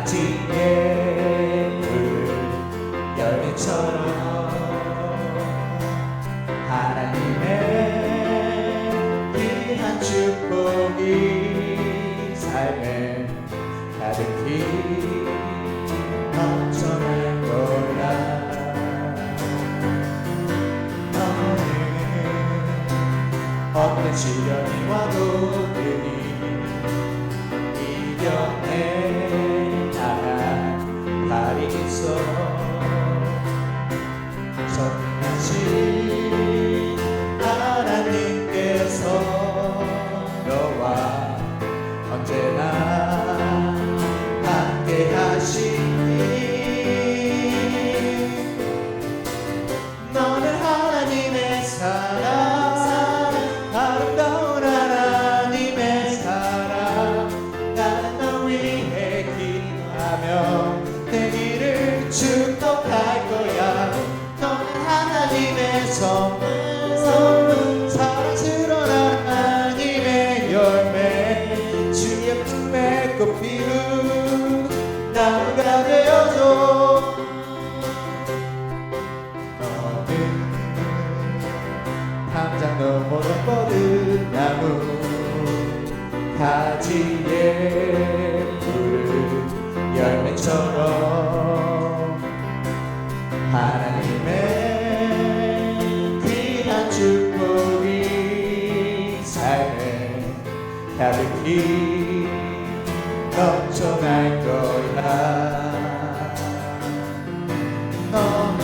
가지에 푸른 열매처럼 하나님의 귀한 축복이 삶에 가득히 넘쳐날 거야. 너는 어떤 시련이 와도 능히 이겨내 나갈 날이 있어. 전능하신 하나님께서 너와 언제나 함께 하시니 너는 하나님의 사랑, 아름다운 하나님의 사랑. 나는 너 위해 기도하며 내 길을 축복할 거야. 너는 하나님의 선물, 사랑스러운 하나님의 열매, 주의 품에 꽃 피운 나무가 되어줘. 너는 당장 너무나 뻗은 나무, 가지에 푸른 열매처럼 하나님의 귀한 축복이 삶에 가득히 넘쳐날 거야. 너는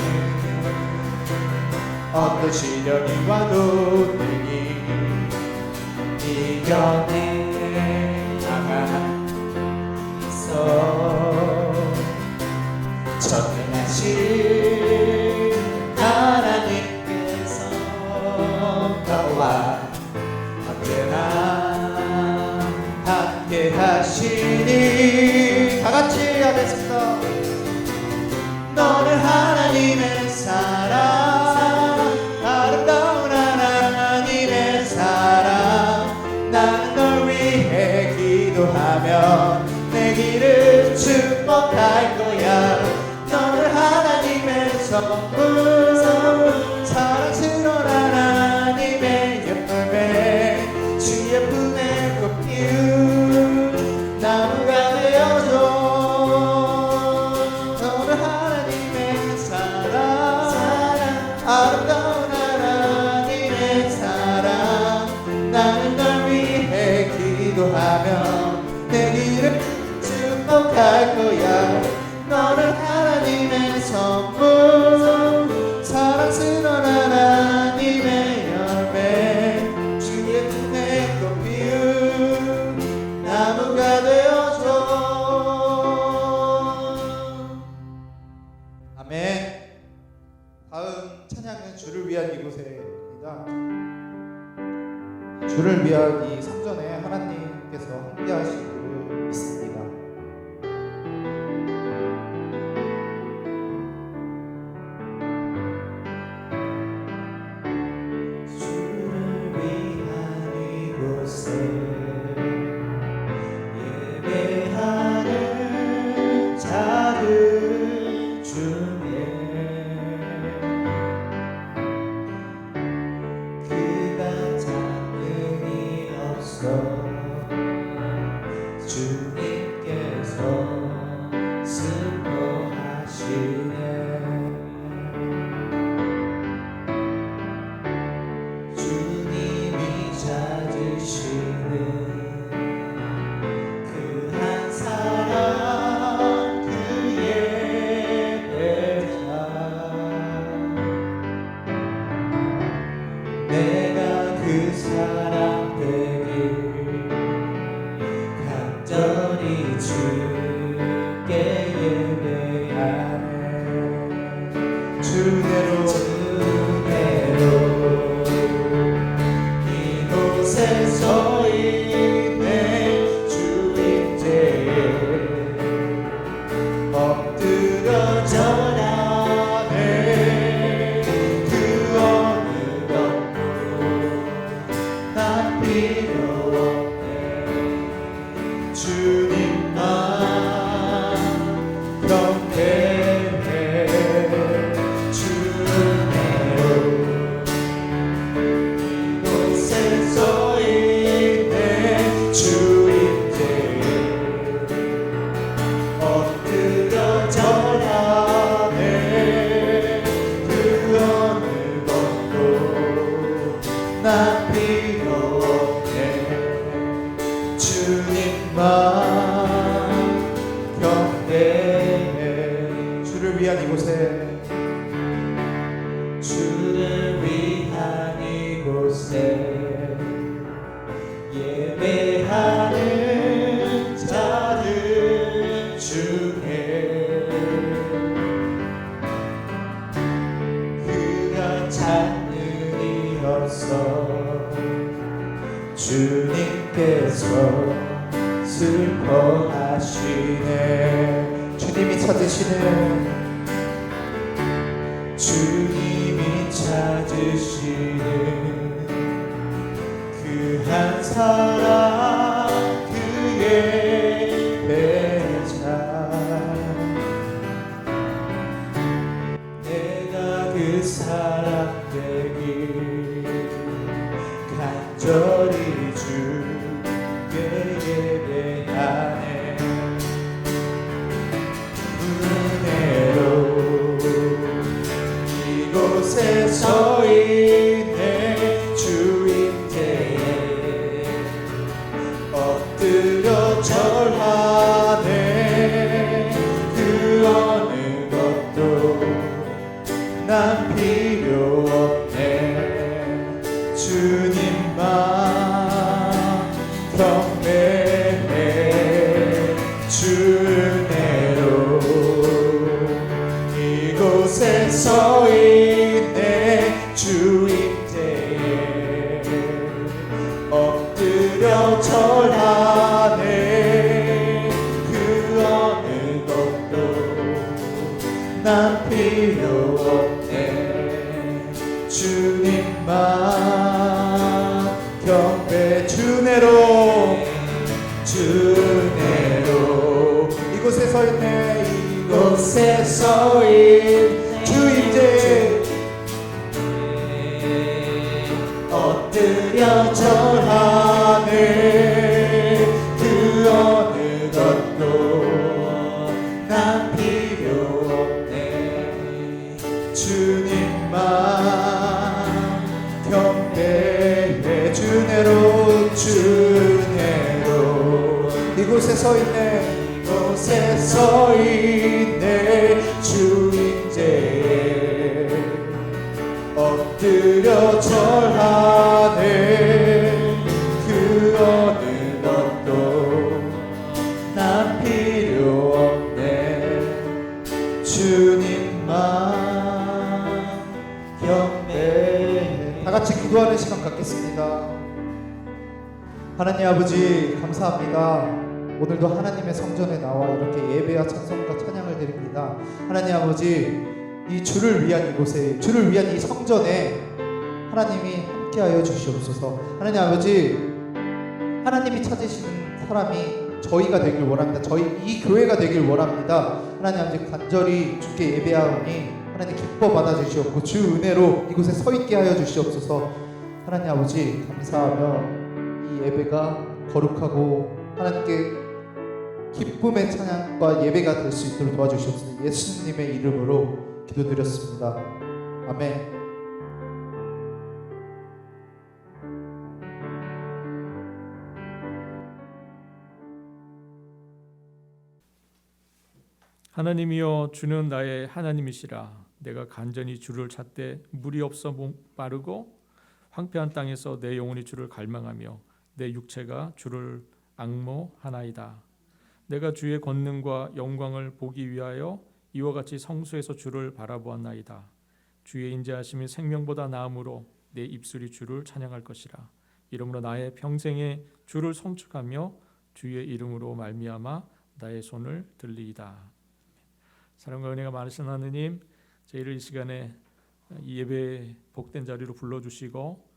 어떤 시련이 와도 능히 이겨내 나갈 있어. 전능하신 하나님께서 너와 언제나 함께 하시니 다같이 하겠습니다. 너는 하나님의 사랑, 아름다운 하나님의 사랑. 나는 널 위해 기도하며 내 길을 축복할 거야. 너는 하나님의 선물, 사랑스러운 하나님의 열매, 주의 품에 꽃 피운 나무가 되어줘. 너는 하나님의 사랑, 아름다운 하나님의 사랑. 나는 널 위해 기도하며 내 길을 축복할 거야. 너는 하나님의 선물, 사랑스러운 하나님의 열매, 주의 품에 꽃 피운 나무가 되어줘. 아멘. 다음 찬양은 주를 위한 이곳에입니다. 주를 위한 이 성전에 하나님께서 함께 하시기를 믿습니다. 주를 위한 이곳에 예배하는 자들 중에 그가 잔능이 없어 난 필요 없네. 주님만 경배해. 주를 위한 이곳에, 주를 위한 이곳에 예배하는 자들 중에 그가 찾는 이어서 주님께서 슬퍼하시네. 주님이 찾으시는, 주님이 찾으시는 그 한 사람, 그의 배자. 내가 그 사람 되길 간절히 주께 예배하네. 은혜로 이곳에 서 있네. 주인께에 엎드려 절하네. 그 어느 것도 난 필요 없네. 주님만 경배해. 주 은혜로 이곳에 서 있네. 주인께에 엎드려 절하네. 그 어느 것도 난 필요 없네. 주님만 경배. 주 은혜로, 주 은혜로 이곳에 서 있네. 이곳에 서 있네. 주 임재 엎드려 절하네. 그 어느 것도 난 필요 없네. 주님만 경배해. 주 은혜로, 주 은혜로 이곳에 서 있네. 이곳에 서 있네. 주 임재에 엎드려 절하네. 그 어느 것도 난 필요 없네. 주님만 경배해. 다 같이 기도하는 시간 갖겠습니다. 하나님 아버지, 감사합니다. 오늘도 하나님의 성전에 나와 이렇게 예배와 찬송과 찬양을 드립니다. 하나님 아버지, 이 주를 위한 이곳에, 주를 위한 이 성전에 하나님이 함께하여 주시옵소서. 하나님 아버지, 하나님이 찾으시는 사람이 저희가 되길 원합니다. 저희 이 교회가 되길 원합니다. 하나님 아버지, 간절히 주께 예배하오니 하나님 기뻐 받아주시옵고 주 은혜로 이곳에 서 있게 하여 주시옵소서. 하나님 아버지, 감사하며 이 예배가 거룩하고 하나님께 기쁨의 찬양과 예배가 될 수 있도록 도와주시옵소서. 예수님의 이름으로 기도드렸습니다. 아멘. 하나님이여, 주는 나의 하나님이시라. 내가 간절히 주를 찾되 물이 없어 마르고 황폐한 땅에서 내 영혼이 주를 갈망하며 내 육체가 주를 앙모하나이다. 내가 주의 권능과 영광을 보기 위하여 이와 같이 성소에서 주를 바라보았나이다. 주의 인자하심이 생명보다 나음으로 내 입술이 주를 찬양할 것이라. 이러므로 나의 평생에 주를 송축하며 주의 이름으로 말미암아 나의 손을 들리이다. 사랑과 은혜가 많으신 하느님, 저희를 이 시간에 이 예배의 복된 자리로 불러주시고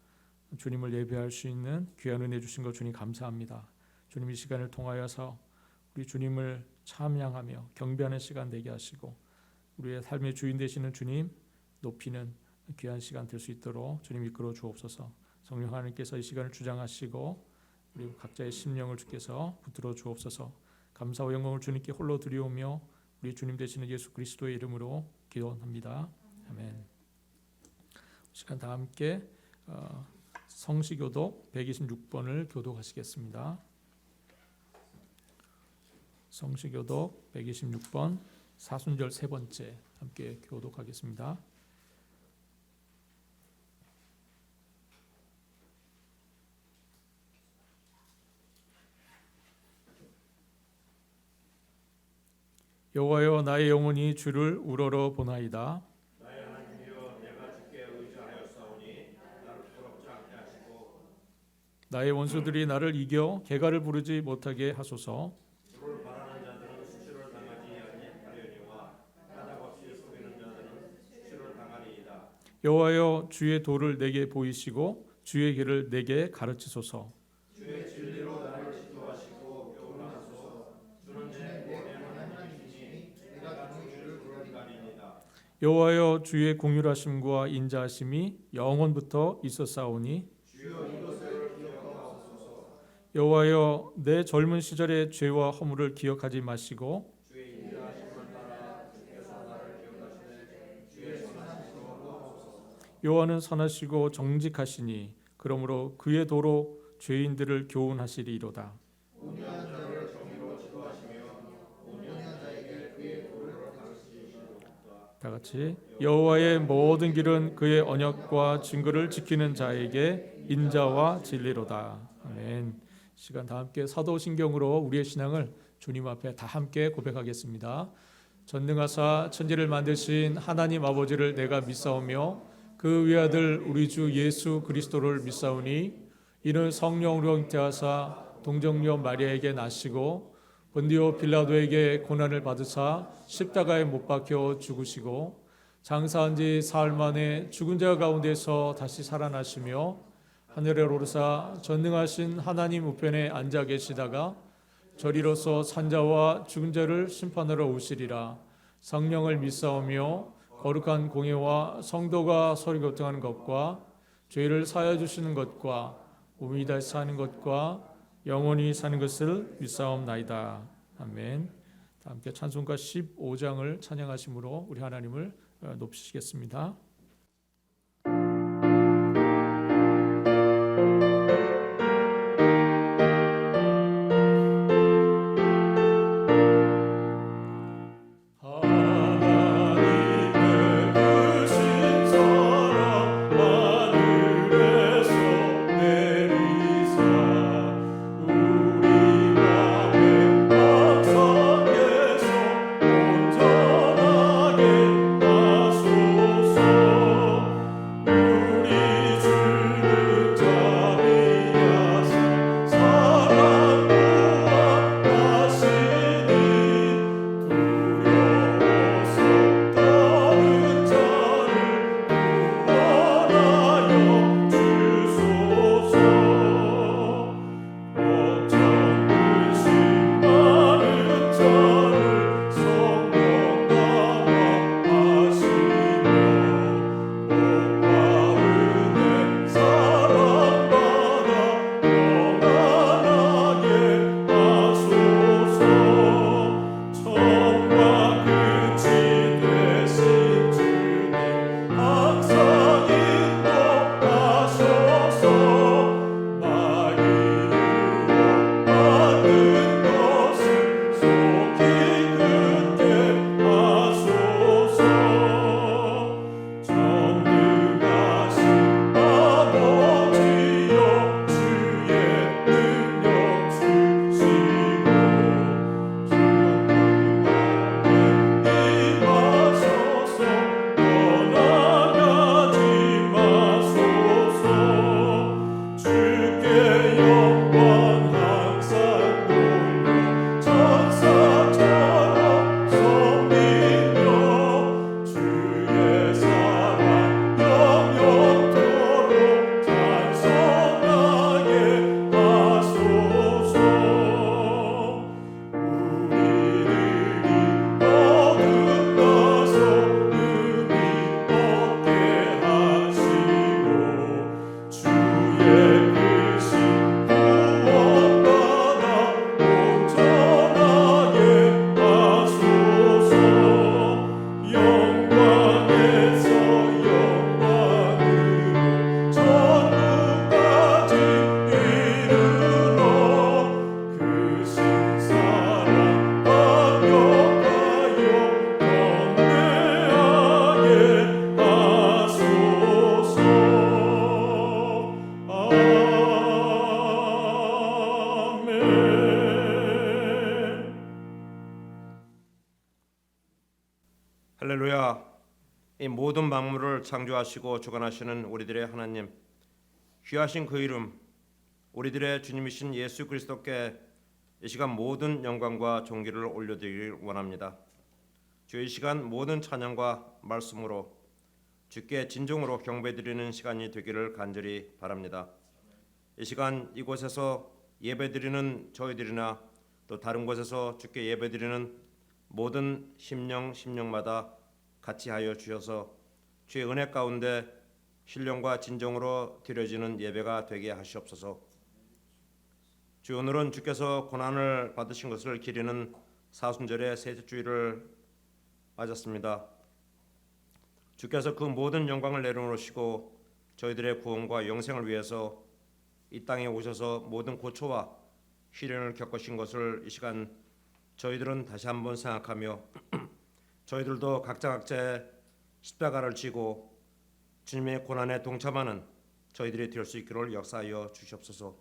주님을 예배할 수 있는 귀한 은혜 주신 것 주님 감사합니다. 주님, 이 시간을 통하여서 우리 주님을 찬양하며 경배하는 시간 되게 하시고 우리의 삶의 주인 되시는 주님 높이는 귀한 시간 될 수 있도록 주님 이끌어 주옵소서. 성령 하나님께서 이 시간을 주장하시고 우리 각자의 심령을 주께서 붙들어 주옵소서. 감사와 영광을 주님께 홀로 드리오며 우리 주님 되시는 예수 그리스도의 이름으로 기도합니다. 아멘. 시간 다 함께 성시교독 126번을 교독하시겠습니다. 성시교독 126번 사순절 세 번째 함께 교독하겠습니다. 여호와여, 나의 영혼이 주를 우러러 보나이다. 나의 하나님이여, 내가 주께 의지하였사오니 나를 부끄럽지 않게 하시고 나의 원수들이 나를 이겨 개가를 부르지 못하게 하소서. 주를 바라는 자들은 수치를 당하지 아니하려니와 까닭없이 속이는 자들은 수치를 당하리이다. 여호와여, 주의 도를 내게 보이시고 주의 길을 내게 가르치소서. 주의 진리로 나를 지도하시고 교훈하소서. 주는 내 구원의 하나님이시니 내가 주를 부르리이다. 여호와여, 주의 공률하심과 인자하심이 영원부터 있었사오니 주여 이것을 기억하옵소서. 여호와여, 내 젊은 시절의 죄와 허물을 기억하지 마시고 주의 인자하심을 따라 주께서 나를 기억하시네. 주의 선하심으로 하옵소서. 여호와는 선하시고 정직하시니 그러므로 그의 도로 죄인들을 교훈하시리이로다. 온유한 자를 정의로 지도하시며 온유한 자에게 그의 도를 가르치시리로다. 다 같이 여호와의 모든 길은 그의 언약과 증거를 지키는 자에게 인자와 진리로다. 아멘. 시간 다 함께 사도신경으로 우리의 신앙을 주님 앞에 다 함께 고백하겠습니다. 전능하사 천지를 만드신 하나님 아버지를 내가 믿사오며 그 외아들 우리 주 예수 그리스도를 믿사오니 이는 성령으로 잉태하사 동정녀 마리아에게 나시고 본디오 빌라도에게 고난을 받으사 십자가에 못 박혀 죽으시고 장사한 지 사흘 만에 죽은 자 가운데서 다시 살아나시며 하늘에 오르사 전능하신 하나님 우편에 앉아 계시다가 저리로서 산자와 죽은 자를 심판하러 오시리라. 성령을 믿사오며 거룩한 공예와 성도가 서로 교통하는 것과 죄를 사하여 주시는 것과 몸이 다시 사는 것과 영원히 사는 것을 믿사옵나이다. 아멘. 다 함께 찬송가 15장을 찬양하심으로 우리 하나님을 높이시겠습니다. 온전하게 하소서. 창조하시고 주관하시는 우리들의 하나님, 귀하신 그 이름, 우리들의 주님이신 예수 그리스도께 이 시간 모든 영광과 존귀를 올려드리길 원합니다. 주 이 시간 모든 찬양과 말씀으로 주께 진정으로 경배드리는 시간이 되기를 간절히 바랍니다. 이 시간 이곳에서 예배드리는 저희들이나 또 다른 곳에서 주께 예배드리는 모든 심령마다 같이 하여 주셔서 주의 은혜 가운데 신령과 진정으로 드려지는 예배가 되게 하시옵소서. 주 오늘은 주께서 고난을 받으신 것을 기리는 사순절의 셋째 주일을 맞았습니다. 주께서 그 모든 영광을 내려놓으시고 저희들의 구원과 영생을 위해서 이 땅에 오셔서 모든 고초와 시련을 겪으신 것을 이 시간 저희들은 다시 한번 생각하며 저희들도 각자의 십자가를 지고 주님의 고난에 동참하는 저희들이 될 수 있기를 역사하여 주시옵소서.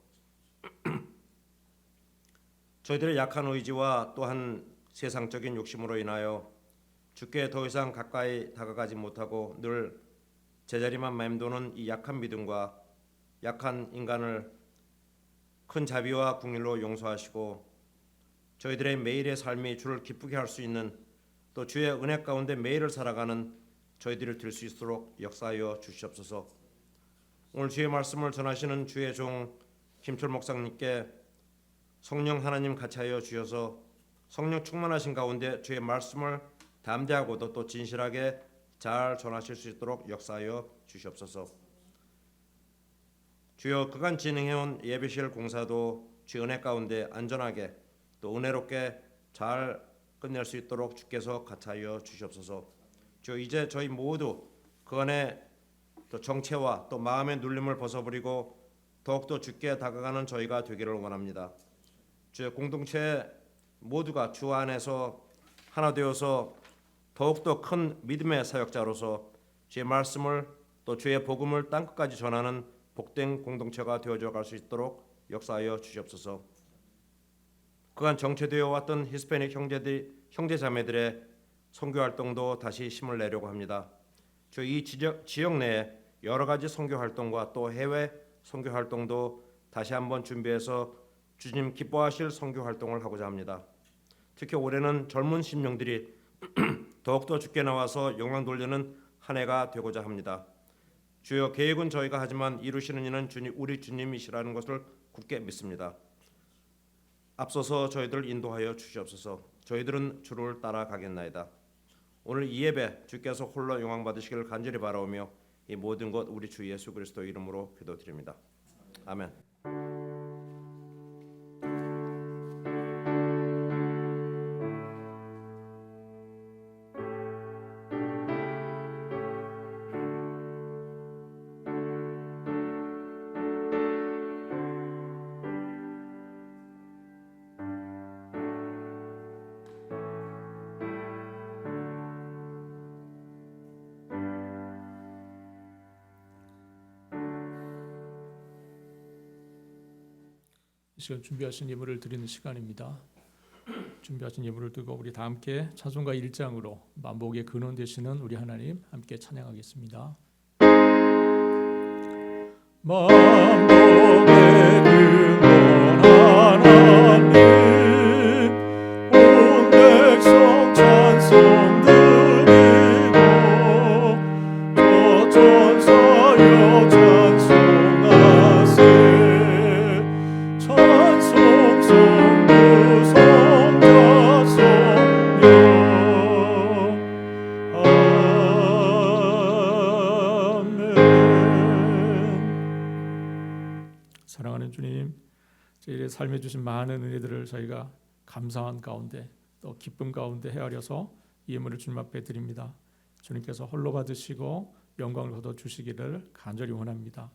저희들의 약한 의지와 또한 세상적인 욕심으로 인하여 주께 더 이상 가까이 다가가지 못하고 늘 제자리만 맴도는 이 약한 믿음과 약한 인간을 큰 자비와 긍휼로 용서하시고 저희들의 매일의 삶이 주를 기쁘게 할 수 있는 또 주의 은혜 가운데 매일을 살아가는 저희들이 될 수 있도록 역사하여 주시옵소서. 오늘 주의 말씀을 전하시는 주의 종 김철 목사님께 성령 하나님 같이 하여 주셔서 성령 충만하신 가운데 주의 말씀을 담대하고도 또 진실하게 잘 전하실 수 있도록 역사하여 주시옵소서. 주여 그간 진행해온 예배실 공사도 주의 은혜 가운데 안전하게 또 은혜롭게 잘 끝낼 수 있도록 주께서 같이 하여 주시옵소서. 주여 이제 저희 모두 그 안에 또 정체와 또 마음의 눌림을 벗어버리고 더욱더 주께 다가가는 저희가 되기를 원합니다. 주의 공동체 모두가 주 안에서 하나 되어서 더욱더 큰 믿음의 사역자로서 주의 말씀을 또 주의 복음을 땅끝까지 전하는 복된 공동체가 되어져 갈 수 있도록 역사하여 주시옵소서. 그간 정체되어 왔던 히스패닉 형제자매들의 선교 활동도 다시 힘을 내려고 합니다. 주 이 지역 내에 여러 가지 선교 활동과 또 해외 선교 활동도 다시 한번 준비해서 주님 기뻐하실 선교 활동을 하고자 합니다. 특히 올해는 젊은 심령들이 더욱더 주께 나와서 영광 돌리는 한 해가 되고자 합니다. 주여 계획은 저희가 하지만 이루시는 이는 우리 주님이시라는 것을 굳게 믿습니다. 앞서서 저희들을 인도하여 주시옵소서. 저희들은 주를 따라가겠나이다. 오늘 이 예배 주께서 홀로 영광 받으시기를 간절히 바라오며 이 모든 것 우리 주 예수 그리스도 이름으로 기도드립니다. 아멘. 이 시간 준비하신 예물을 드리는 시간입니다. 준비하신 예물을 두고 우리 다 함께 찬송가 1장으로 만복의 근원 되시는 우리 하나님 함께 찬양하겠습니다. 만복의 근원 하나님 온 백성 찬송 드리고 저 천사여 찬송하세 찬송 성부 성자 성령 아멘. 사랑하는 주님, 저희의 삶에 주신 많은 은혜들을 저희가 감사한 가운데 또 기쁨 가운데 헤아려서 이 예물을 주님 앞에 드립니다. 주님께서 홀로 받으시고 영광을 거둬 주시기를 간절히 원합니다.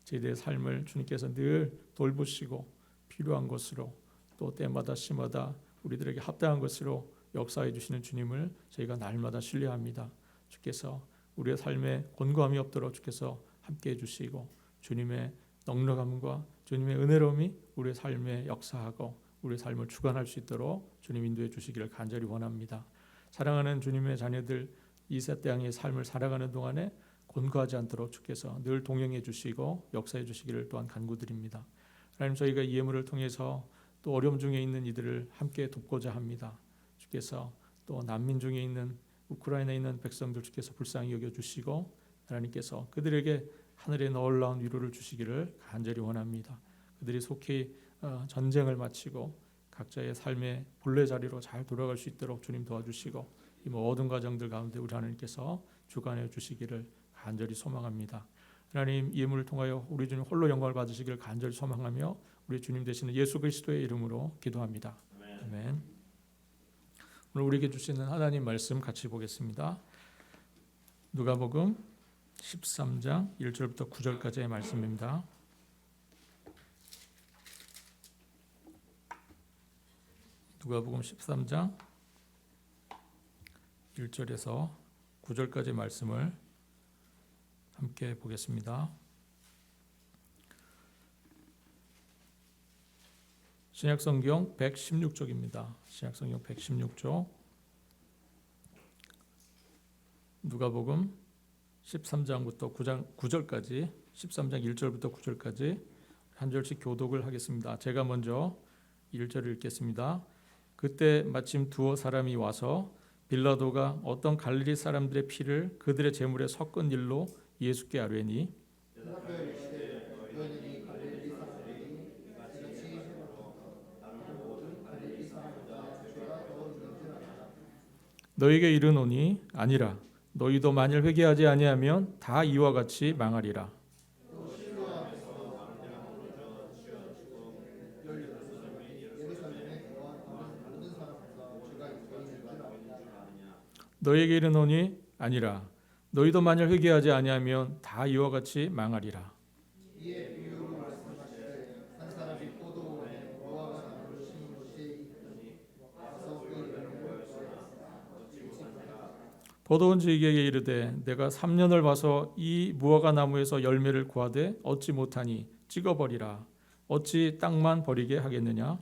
저희들의 삶을 주님께서 늘 돌보시고 필요한 것으로 또 때마다 시마다 우리들에게 합당한 것으로 역사해 주시는 주님을 저희가 날마다 신뢰합니다. 주께서 우리의 삶에 곤고함이 없도록 주께서 함께해 주시고 주님의 넉넉함과 주님의 은혜로움이 우리의 삶에 역사하고 우리의 삶을 주관할 수 있도록 주님 인도해 주시기를 간절히 원합니다. 사랑하는 주님의 자녀들 이 땅의 삶을 살아가는 동안에 곤고하지 않도록 주께서 늘 동행해 주시고 역사해 주시기를 또한 간구드립니다. 하나님, 저희가 이 예물을 통해서 또 어려움 중에 있는 이들을 함께 돕고자 합니다. 주께서 또 난민 중에 있는 우크라이나에 있는 백성들 주께서 불쌍히 여겨주시고 하나님께서 그들에게 하늘의 놀라운 위로를 주시기를 간절히 원합니다. 그들이 속히 전쟁을 마치고 각자의 삶의 본래 자리로 잘 돌아갈 수 있도록 주님 도와주시고 이 모든 과정들 가운데 우리 하나님께서 주관해 주시기를 간절히 소망합니다. 하나님, 이 예물을 통하여 우리 주님 홀로 영광을 받으시기를 간절히 소망하며 우리 주님 되시는 예수 그리스도의 이름으로 기도합니다. 아멘. 오늘 우리에게 주시는 하나님 말씀 같이 보겠습니다. 누가복음 13장 1절부터 9절까지의 말씀입니다. 누가복음 13장 1절에서 9절까지의 말씀을 함께 보겠습니다. 신약성경 116쪽입니다. 신약성경 116쪽. 누가복음 13장부터 9절까지 13장 1절부터 9절까지 한 절씩 교독을 하겠습니다. 제가 먼저 1절을 읽겠습니다. 그때 마침 두어 사람이 와서 빌라도가 어떤 갈릴리 사람들의 피를 그들의 제물에 섞은 일로 예수께 아뢰니 너에게 이르노니 아니라 너희도 만일 회개하지 아니하면 다 이와 같이 망하리라. 너에게 이르노니 아니라 너희도 만일 회개하지 아니하면 다 이와 같이 망하리라. 포도원지에게 이르되 내가 3년을 봐서 이 무화과 나무에서 열매를 구하되 얻지 못하니 찍어버리라. 어찌 땅만 버리게 하겠느냐?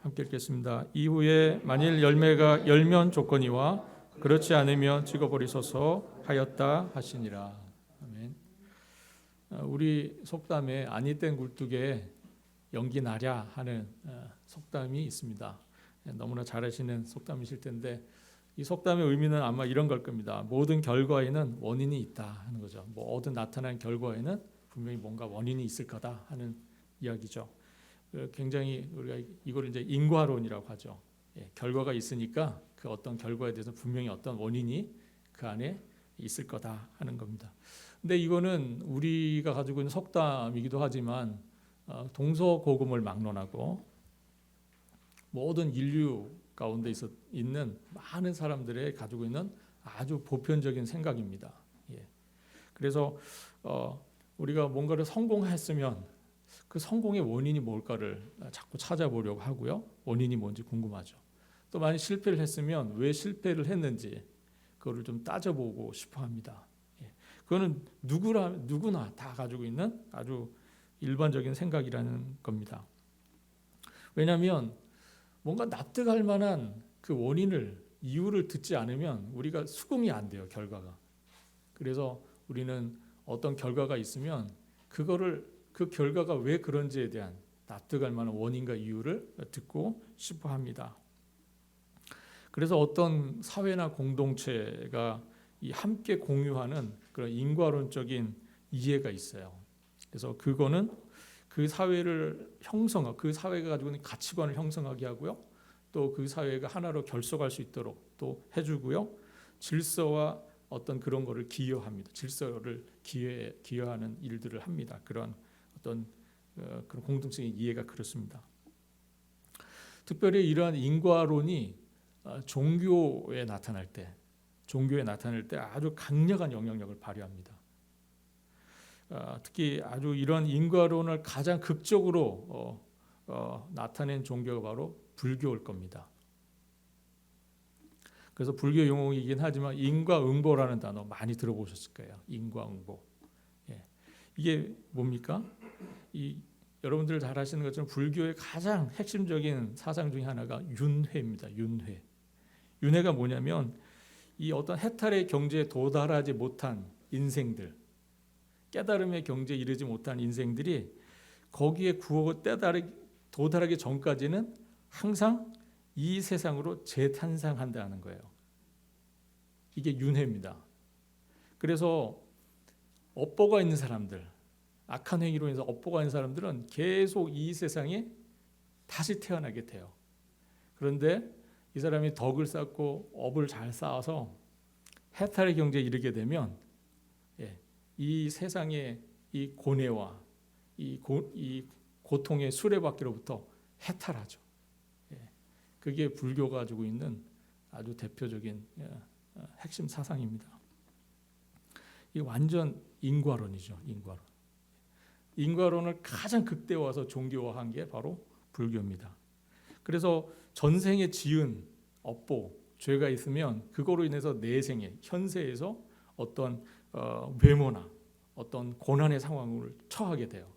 함께 읽겠습니다. 이후에 만일 열매가 열면 조건이와 그렇지 않으면 찍어버리소서 하였다 하시니라. 아멘. 우리 속담에 아니 땐 굴뚝에 연기 나랴 하는 속담이 있습니다. 너무나 잘 아시는 속담이실 텐데 이 속담의 의미는 아마 이런 걸 겁니다. 모든 결과에는 원인이 있다 하는 거죠. 모든 나타난 결과에는 분명히 뭔가 원인이 있을 거다 하는 이야기죠. 굉장히 우리가 이걸 이제 인과론이라고 하죠. 결과가 있으니까 그 어떤 결과에 대해서 분명히 어떤 원인이 그 안에 있을 거다 하는 겁니다. 근데 이거는 우리가 가지고 있는 속담이기도 하지만 동서고금을 막론하고 모든 인류 가운데 있는 많은 사람들의 가지고 있는 아주 보편적인 생각입니다. 그래서 우리가 뭔가를 성공했으면 그 성공의 원인이 뭘까를 자꾸 찾아보려고 하고요. 원인이 뭔지 궁금하죠. 또 만약 실패를 했으면 왜 실패를 했는지 그거를 좀 따져보고 싶어 합니다. 그거는 누구나 다 가지고 있는 아주 일반적인 생각이라는 겁니다. 왜냐하면 뭔가 납득할 만한 그 이유를 듣지 않으면 우리가 수긍이 안 돼요, 결과가. 그래서 우리는 어떤 결과가 있으면 그 결과가 왜 그런지에 대한 납득할 만한 원인과 이유를 듣고 싶어 합니다. 그래서 어떤 사회나 공동체가 함께 공유하는 그런 인과론적인 이해가 있어요. 그래서 그거는 그 사회를 그 사회가 가지고 있는 가치관을 형성하게 하고요. 또 그 사회가 하나로 결속할 수 있도록 또 해주고요. 질서와 어떤 그런 거를 기여합니다. 질서를 기여하는 일들을 합니다. 그런 어떤 그런 공동체의 이해가 그렇습니다. 특별히 이러한 인과론이 종교에 나타날 때 아주 강력한 영향력을 발휘합니다. 특히 아주 이런 인과론을 가장 극적으로 나타낸 종교가 바로 불교일 겁니다. 그래서 불교 용어이긴 하지만 인과응보라는 단어 많이 들어보셨을 거예요. 인과응보. 이게 뭡니까? 여러분들 잘 아시는 것처럼 불교의 가장 핵심적인 사상 중에 하나가 윤회입니다. 윤회. 윤회가 뭐냐면 이 어떤 해탈의 경지에 도달하지 못한 인생들, 깨달음의 경지에 이르지 못한 인생들이 거기에 도달하기 전까지는 항상 이 세상으로 재탄생한다는 거예요. 이게 윤회입니다. 그래서 업보가 있는 사람들, 악한 행위로 인해서 업보가 있는 사람들은 계속 이 세상에 다시 태어나게 돼요. 그런데 이 사람이 덕을 쌓고 업을 잘 쌓아서 해탈의 경지에 이르게 되면 이 세상의 이 고뇌와 이 고통의 수레바퀴로부터 해탈하죠. 그게 불교가 가지고 있는 아주 대표적인 핵심 사상입니다. 이 완전 인과론이죠. 인과론을 가장 극대화해서 종교화한 게 바로 불교입니다. 그래서 전생에 지은 업보, 죄가 있으면 그거로 인해서 내생에 현세에서 어떤 외모나 어떤 고난의 상황을 처하게 돼요.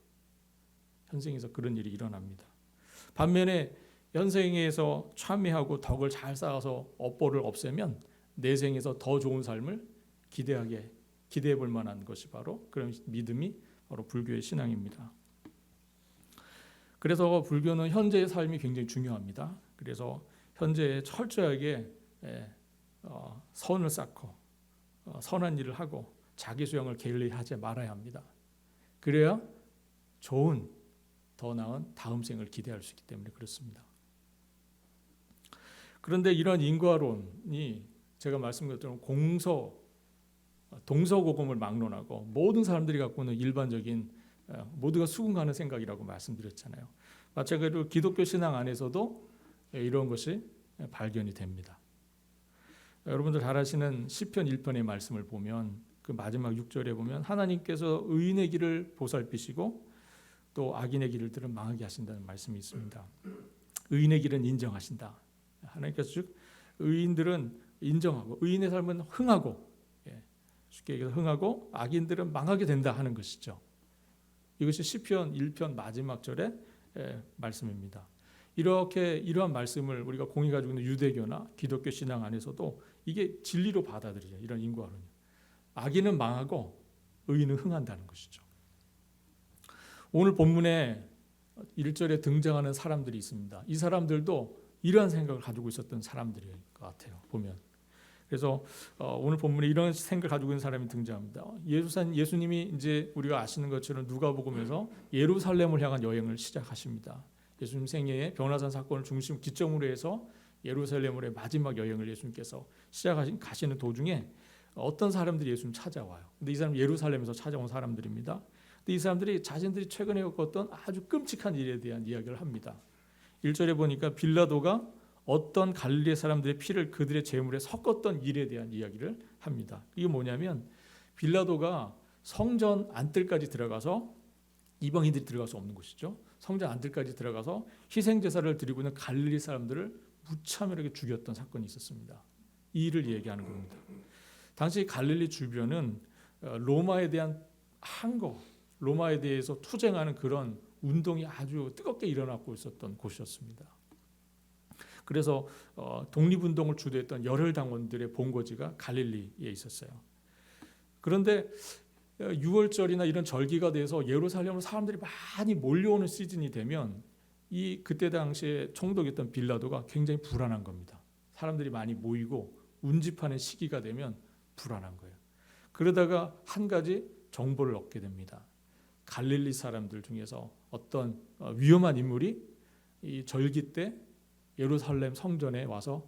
현생에서 그런 일이 일어납니다. 반면에 현생에서 참회하고 덕을 잘 쌓아서 업보를 없애면 내생에서 더 좋은 삶을 기대해 볼 만한 것이 바로 그런 믿음이 바로 불교의 신앙입니다. 그래서 불교는 현재의 삶이 굉장히 중요합니다. 그래서 현재에 철저하게 선을 쌓고 선한 일을 하고 자기 수양을 게을리하지 말아야 합니다. 그래야 좋은 더 나은 다음 생을 기대할 수 있기 때문에 그렇습니다. 그런데 이런 인과론이 제가 말씀드린 것처럼 동서고금을 막론하고 모든 사람들이 갖고 있는 일반적인 모두가 수긍하는 생각이라고 말씀드렸잖아요. 마찬가지로 기독교 신앙 안에서도 이런 것이 발견이 됩니다. 여러분들 잘 아시는 시편 1편의 말씀을 보면 그 마지막 6절에 보면 하나님께서 의인의 길을 보살피시고 또 악인의 길들은 망하게 하신다는 말씀이 있습니다. 의인의 길은 인정하신다. 하나님께서 즉 의인들은 인정하고 의인의 삶은 흥하고 쉽게 얘기해서 흥하고 악인들은 망하게 된다 하는 것이죠. 이것이 시편 1편 마지막 절의 말씀입니다. 이러한 말씀을 우리가 공히 가지고 있는 유대교나 기독교 신앙 안에서도 이게 진리로 받아들여요. 이런 인과론이. 악인은 망하고 의인은 흥한다는 것이죠. 오늘 본문에 1절에 등장하는 사람들이 있습니다. 이 사람들도 이러한 생각을 가지고 있었던 사람들일 것 같아요. 보면. 그래서 오늘 본문에 이런 생각을 가지고 있는 사람이 등장합니다. 예수님이 이제 우리가 아시는 것처럼 누가복음에서 예루살렘을 향한 여행을 시작하십니다. 예수님 생애에 변화산 사건을 중심 기점으로 해서 예루살렘으로의 마지막 여행을 예수님께서 가시는 도중에 어떤 사람들이 예수님 찾아와요. 근데 이 사람 예루살렘에서 찾아온 사람들입니다. 근데 이 사람들이 자신들이 최근에 겪었던 아주 끔찍한 일에 대한 이야기를 합니다. 1절에 보니까 빌라도가 어떤 갈릴리 사람들의 피를 그들의 제물에 섞었던 일에 대한 이야기를 합니다. 이게 뭐냐면 빌라도가 성전 안뜰까지 들어가서 이방인들이 들어갈 수 없는 곳이죠. 성전 안뜰까지 들어가서 희생 제사를 드리고 있는 갈릴리 사람들을 무차별하게 죽였던 사건이 있었습니다. 이 일을 얘기하는 겁니다. 당시 갈릴리 주변은 로마에 대한 항거, 로마에 대해서 투쟁하는 그런 운동이 아주 뜨겁게 일어나고 있었던 곳이었습니다. 그래서 독립운동을 주도했던 열혈당원들의 본거지가 갈릴리에 있었어요. 그런데 6월절이나 이런 절기가 돼서 예루살렘으로 사람들이 많이 몰려오는 시즌이 되면 그때 당시에 총독이었던 빌라도가 굉장히 불안한 겁니다. 사람들이 많이 모이고 운집하는 시기가 되면 불안한 거예요. 그러다가 한 가지 정보를 얻게 됩니다. 갈릴리 사람들 중에서 어떤 위험한 인물이 이 절기 때 예루살렘 성전에 와서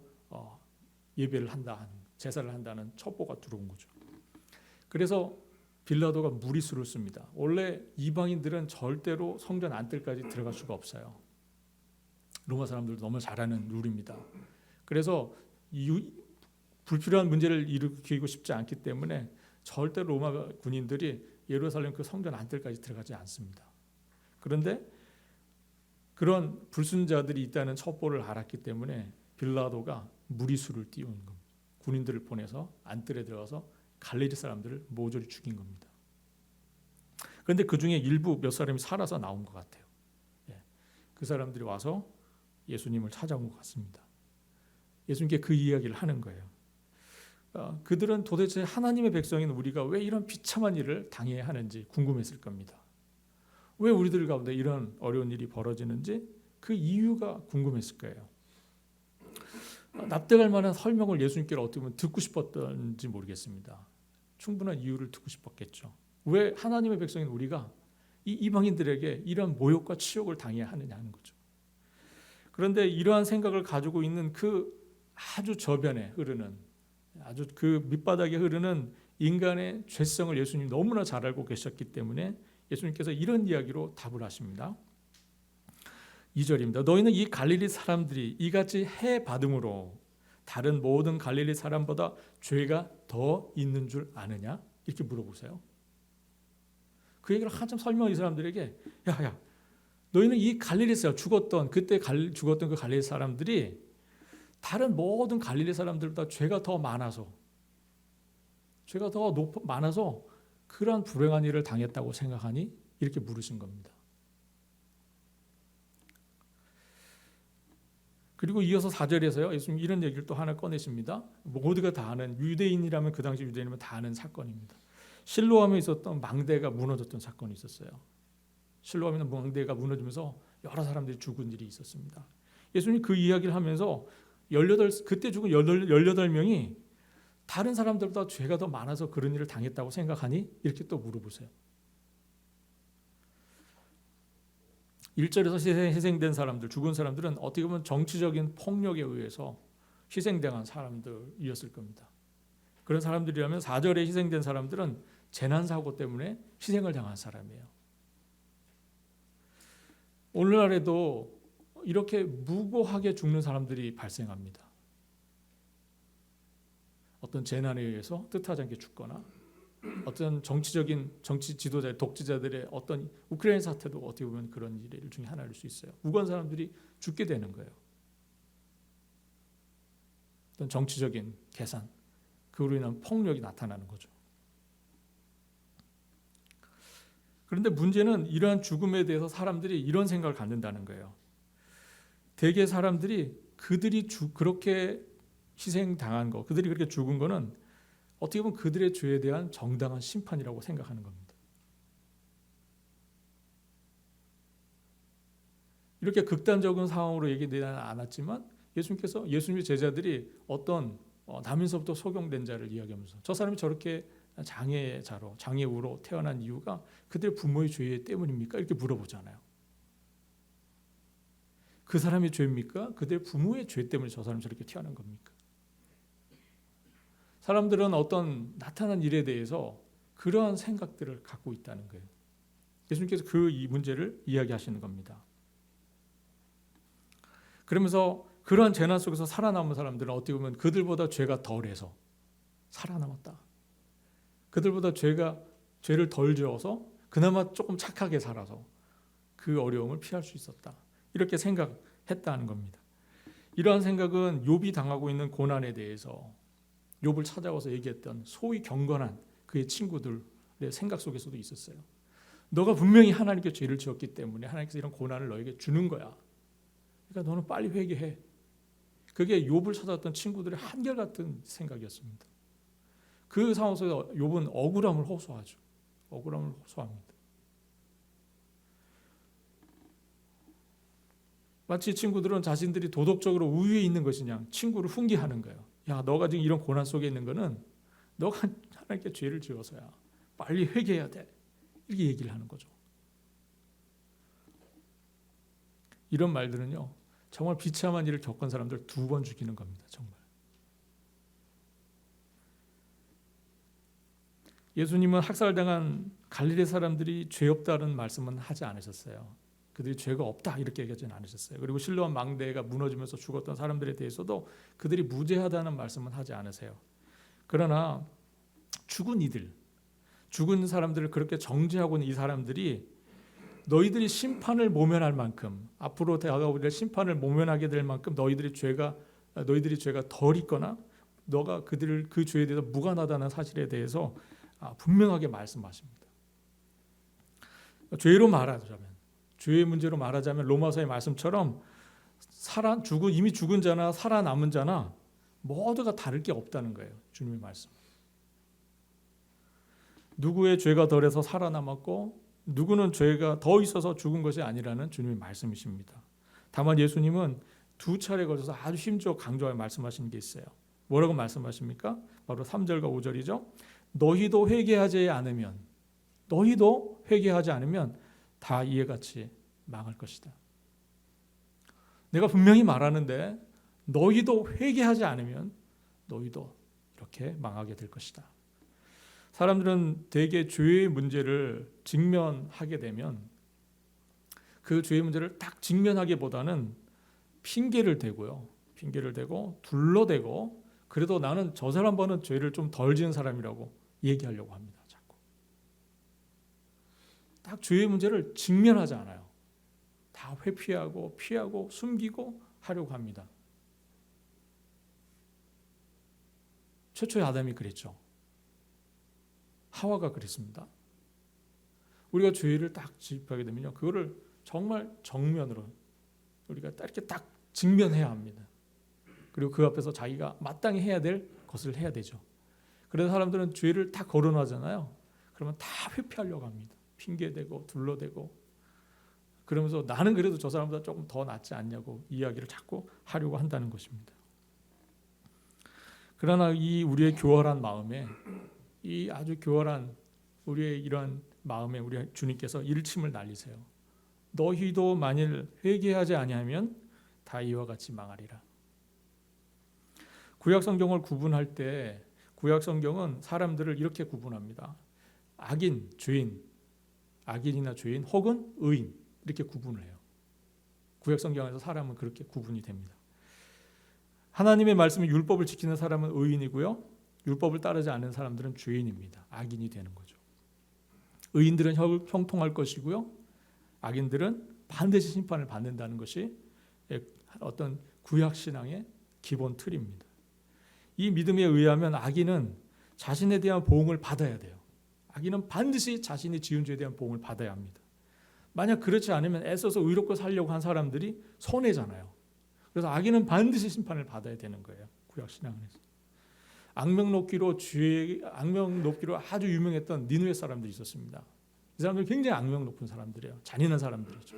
예배를 한다, 제사를 한다는 첩보가 들어온 거죠. 그래서 빌라도가 무리수를 씁니다. 원래 이방인들은 절대로 성전 안뜰까지 들어갈 수가 없어요. 로마 사람들도 너무 잘 아는 룰입니다. 그래서 불필요한 문제를 일으키고 싶지 않기 때문에 절대 로마 군인들이 예루살렘 그 성전 안뜰까지 들어가지 않습니다. 그런데 그런 불순자들이 있다는 첩보를 알았기 때문에 빌라도가 무리수를 띄운 겁니다. 군인들을 보내서 안뜰에 들어가서 갈릴리 사람들을 모조리 죽인 겁니다. 그런데 그 중에 일부 몇 사람이 살아서 나온 것 같아요. 그 사람들이 와서 예수님을 찾아온 것 같습니다. 예수님께 그 이야기를 하는 거예요. 그들은 도대체 하나님의 백성인 우리가 왜 이런 비참한 일을 당해야 하는지 궁금했을 겁니다. 왜 우리들 가운데 이런 어려운 일이 벌어지는지 그 이유가 궁금했을 거예요. 납득할 만한 설명을 예수님께로 어떻게 보면 듣고 싶었던지 모르겠습니다. 충분한 이유를 듣고 싶었겠죠. 왜 하나님의 백성인 우리가 이 이방인들에게 이런 모욕과 치욕을 당해야 하느냐 하는 거죠. 그런데 이러한 생각을 가지고 있는 그 아주 저변에 흐르는, 아주 그 밑바닥에 흐르는 인간의 죄성을 예수님 너무나 잘 알고 계셨기 때문에 예수님께서 이런 이야기로 답을 하십니다. 2절입니다. 너희는 이 갈릴리 사람들이 이같이 해 받음으로 다른 모든 갈릴리 사람보다 죄가 더 있는 줄 아느냐? 이렇게 물어보세요. 그 얘기를 한참 설명한 이 사람들에게, 야, 너희는 이 갈릴리에서 죽었던 그 갈릴리 사람들이 다른 모든 갈릴리 사람들보다 죄가 더 많아서 그러한 불행한 일을 당했다고 생각하니? 이렇게 물으신 겁니다. 그리고 이어서 4절에서요. 예수님 이런 얘기를 또 하나 꺼내십니다. 모두가 다 아는, 유대인이라면 그 당시 유대인이면 다 아는 사건입니다. 실로암에 있었던 망대가 무너졌던 사건이 있었어요. 실로암에 있는 망대가 무너지면서 여러 사람들이 죽은 일이 있었습니다. 예수님이 그 이야기를 하면서 그때 죽은 18명이 다른 사람들보다 죄가 더 많아서 그런 일을 당했다고 생각하니? 이렇게 또 물어보세요. 1절에서 희생된 사람들, 죽은 사람들은 어떻게 보면 정치적인 폭력에 의해서 희생당한 사람들이었을 겁니다. 그런 사람들이라면 4절에 희생된 사람들은 재난사고 때문에 희생을 당한 사람이에요. 오늘날에도 이렇게 무고하게 죽는 사람들이 발생합니다. 어떤 재난에 의해서 뜻하지 않게 죽거나 어떤 정치 지도자, 독재자들의 어떤 우크라이나 사태도 어떻게 보면 그런 일 중에 하나일 수 있어요. 무고한 사람들이 죽게 되는 거예요. 어떤 정치적인 계산, 그로 인한 폭력이 나타나는 거죠. 그런데 문제는 이러한 죽음에 대해서 사람들이 이런 생각을 갖는다는 거예요. 대개 사람들이 그들이 그렇게 희생당한 거, 그들이 그렇게 죽은 거는 어떻게 보면 그들의 죄에 대한 정당한 심판이라고 생각하는 겁니다. 이렇게 극단적인 상황으로 얘기되지는 않았지만 예수님의 제자들이 어떤 나면서부터 소경된 자를 이야기하면서 저 사람이 저렇게 장애우로 태어난 이유가 그들의 부모의 죄 때문입니까? 이렇게 물어보잖아요. 그 사람의 죄입니까? 그들의 부모의 죄 때문에 저 사람이 저렇게 태어난 겁니까? 사람들은 어떤 나타난 일에 대해서 그러한 생각들을 갖고 있다는 거예요. 예수님께서 이 문제를 이야기하시는 겁니다. 그러면서 그러한 재난 속에서 살아남은 사람들은 어떻게 보면 그들보다 죄가 덜해서 살아남았다. 그들보다 죄를 덜 지어서 그나마 조금 착하게 살아서 그 어려움을 피할 수 있었다. 이렇게 생각했다는 겁니다. 이러한 생각은 욥이 당하고 있는 고난에 대해서 욥을 찾아와서 얘기했던 소위 경건한 그의 친구들의 생각 속에서도 있었어요. 너가 분명히 하나님께 죄를 지었기 때문에 하나님께서 이런 고난을 너에게 주는 거야. 그러니까 너는 빨리 회개해. 그게 욥을 찾아왔던 친구들의 한결같은 생각이었습니다. 그 상황 속에서 욥은 억울함을 호소하죠. 억울함을 호소합니다. 마치 친구들은 자신들이 도덕적으로 우위에 있는 것이냐 친구를 훈계하는 거예요. 야, 너가 지금 이런 고난 속에 있는 거는 너가 하나님께 죄를 지어서야. 빨리 회개해야 돼. 이렇게 얘기를 하는 거죠. 이런 말들은요. 정말 비참한 일을 겪은 사람들 2번 죽이는 겁니다. 정말. 예수님은 학살당한 갈릴리 사람들이 죄 없다는 말씀은 하지 않으셨어요. 그들이 죄가 없다 이렇게 얘기하지는 않으셨어요. 그리고 실로암 망대가 무너지면서 죽었던 사람들에 대해서도 그들이 무죄하다는 말씀은 하지 않으세요. 그러나 죽은 사람들을 그렇게 정죄하고 있는 이 사람들이 너희들이 심판을 모면할 만큼 앞으로 다가올 심판을 모면하게 될 만큼 너희들이 죄가 덜 있거나 너가 그 죄에 대해서 무관하다는 사실에 대해서 분명하게 말씀하십니다. 죄로 말하자면 죄의 문제로 말하자면 로마서의 말씀처럼 이미 죽은 자나 살아남은 자나 모두가 다를 게 없다는 거예요. 주님의 말씀. 누구의 죄가 덜해서 살아남았고 누구는 죄가 더 있어서 죽은 것이 아니라는 주님의 말씀이십니다. 다만 예수님은 두 차례 걸쳐서 아주 힘주어 강조하여 말씀하신 게 있어요. 뭐라고 말씀하십니까? 바로 3절과 5절이죠. 너희도 회개하지 않으면 다 이에 같이 망할 것이다. 내가 분명히 말하는데 너희도 회개하지 않으면 너희도 이렇게 망하게 될 것이다. 사람들은 대개 죄의 문제를 직면하게 되면 그 죄의 문제를 딱 직면하기보다는 핑계를 대고 둘러대고 그래도 나는 저 사람보다는 죄를 좀 덜 지은 사람이라고 얘기하려고 합니다. 자꾸. 딱 죄의 문제를 직면하지 않아요. 다 회피하고 피하고 숨기고 하려고 합니다. 최초의 아담이 그랬죠. 하와가 그랬습니다. 우리가 죄를 딱 지입하게 되면요, 그거를 정말 정면으로 우리가 이렇게 딱 직면해야 합니다. 그리고 그 앞에서 자기가 마땅히 해야 될 것을 해야 되죠. 그래서 사람들은 죄를 다 거론하잖아요. 그러면 다 회피하려고 합니다. 핑계대고 둘러대고 그러면서 나는 그래도 저 사람보다 조금 더 낫지 않냐고 이야기를 자꾸 하려고 한다는 것입니다. 그러나 이 우리의 교활한 마음에 이 아주 교활한 우리의 이러한 마음에 우리 주님께서 일침을 날리세요. 너희도 만일 회개하지 아니하면 다 이와 같이 망하리라. 구약 성경을 구분할 때 구약 성경은 사람들을 이렇게 구분합니다. 악인, 죄인, 악인이나 죄인 혹은 의인 이렇게 구분을 해요. 구약 성경에서 사람은 그렇게 구분이 됩니다. 하나님의 말씀이 율법을 지키는 사람은 의인이고요. 율법을 따르지 않는 사람들은 죄인입니다. 악인이 되는 거죠. 의인들은 형통할 것이고요. 악인들은 반드시 심판을 받는다는 것이 어떤 구약 신앙의 기본 틀입니다. 이 믿음에 의하면 악인은 자신에 대한 보응을 받아야 돼요. 악인은 반드시 자신이 지은 죄에 대한 보응을 받아야 합니다. 만약 그렇지 않으면 애써서 의롭게 살려고 한 사람들이 손해잖아요. 그래서 악인은 반드시 심판을 받아야 되는 거예요. 구약 신앙에서. 악명 높기로 아주 유명했던 니느웨 사람들이 있었습니다. 이 사람들은 굉장히 악명 높은 사람들이에요. 잔인한 사람들이죠.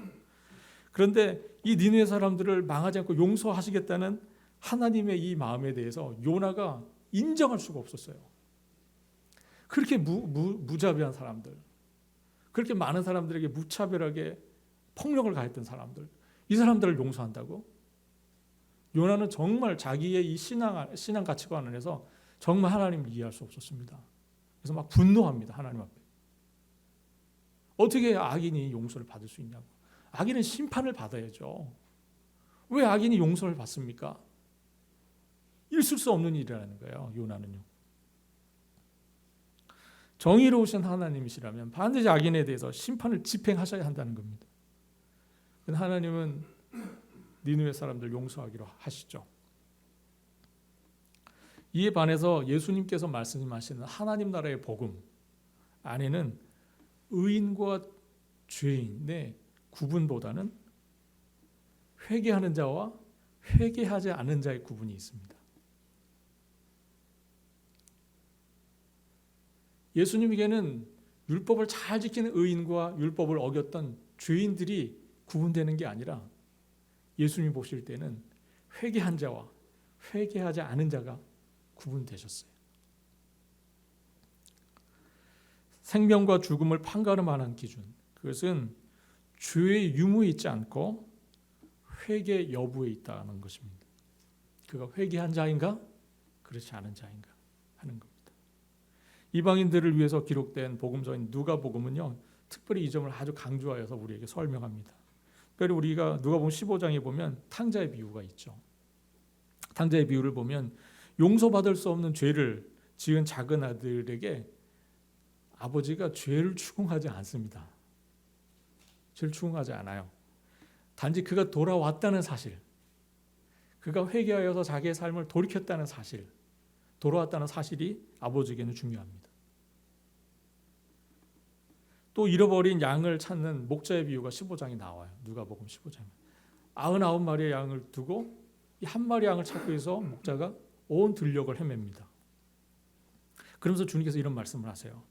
그런데 이 니느웨 사람들을 망하지 않고 용서하시겠다는 하나님의 이 마음에 대해서 요나가 인정할 수가 없었어요. 그렇게 무자비한 사람들, 그렇게 많은 사람들에게 무차별하게 폭력을 가했던 사람들, 이 사람들을 용서한다고? 요나는 정말 자기의 이 신앙 가치관 안에서 정말 하나님을 이해할 수 없었습니다. 그래서 막 분노합니다. 하나님 앞에. 어떻게 악인이 용서를 받을 수 있냐고. 악인은 심판을 받아야죠. 왜 악인이 용서를 받습니까? 있을 수 없는 일이라는 거예요. 요나는요. 정의로우신 하나님이시라면 반드시 악인에 대해서 심판을 집행하셔야 한다는 겁니다. 하나님은 니느웨 사람들 용서하기로 하시죠. 이에 반해서 예수님께서 말씀하시는 하나님 나라의 복음 안에는 의인과 죄인의 구분보다는 회개하는 자와 회개하지 않은 자의 구분이 있습니다. 예수님에게는 율법을 잘 지키는 의인과 율법을 어겼던 죄인들이 구분되는 게 아니라 예수님 보실 때는 회개한 자와 회개하지 않은 자가 구분되셨어요. 생명과 죽음을 판가름하는 기준, 그것은 죄의 유무에 있지 않고 회개 여부에 있다는 것입니다. 그가 회개한 자인가 그렇지 않은 자인가 하는 겁니다. 이방인들을 위해서 기록된 복음서인 누가복음은요, 특별히 이 점을 아주 강조하여서 우리에게 설명합니다. 특별히 우리가 누가복음 15장에 보면 탕자의 비유가 있죠. 탕자의 비유를 보면 용서받을 수 없는 죄를 지은 작은 아들에게 아버지가 죄를 추궁하지 않습니다. 죄를 추궁하지 않아요. 단지 그가 돌아왔다는 사실, 그가 회개하여서 자기의 삶을 돌이켰다는 사실, 돌아왔다는 사실이 아버지에게는 중요합니다. 또 잃어버린 양을 찾는 목자의 비유가 15장에 나와요. 누가복음 15장에. 99마리의 양을 두고 이 한 마리 양을 찾기 위해서 목자가 온 들녘을 헤맵니다. 그러면서 주님께서 이런 말씀을 하세요.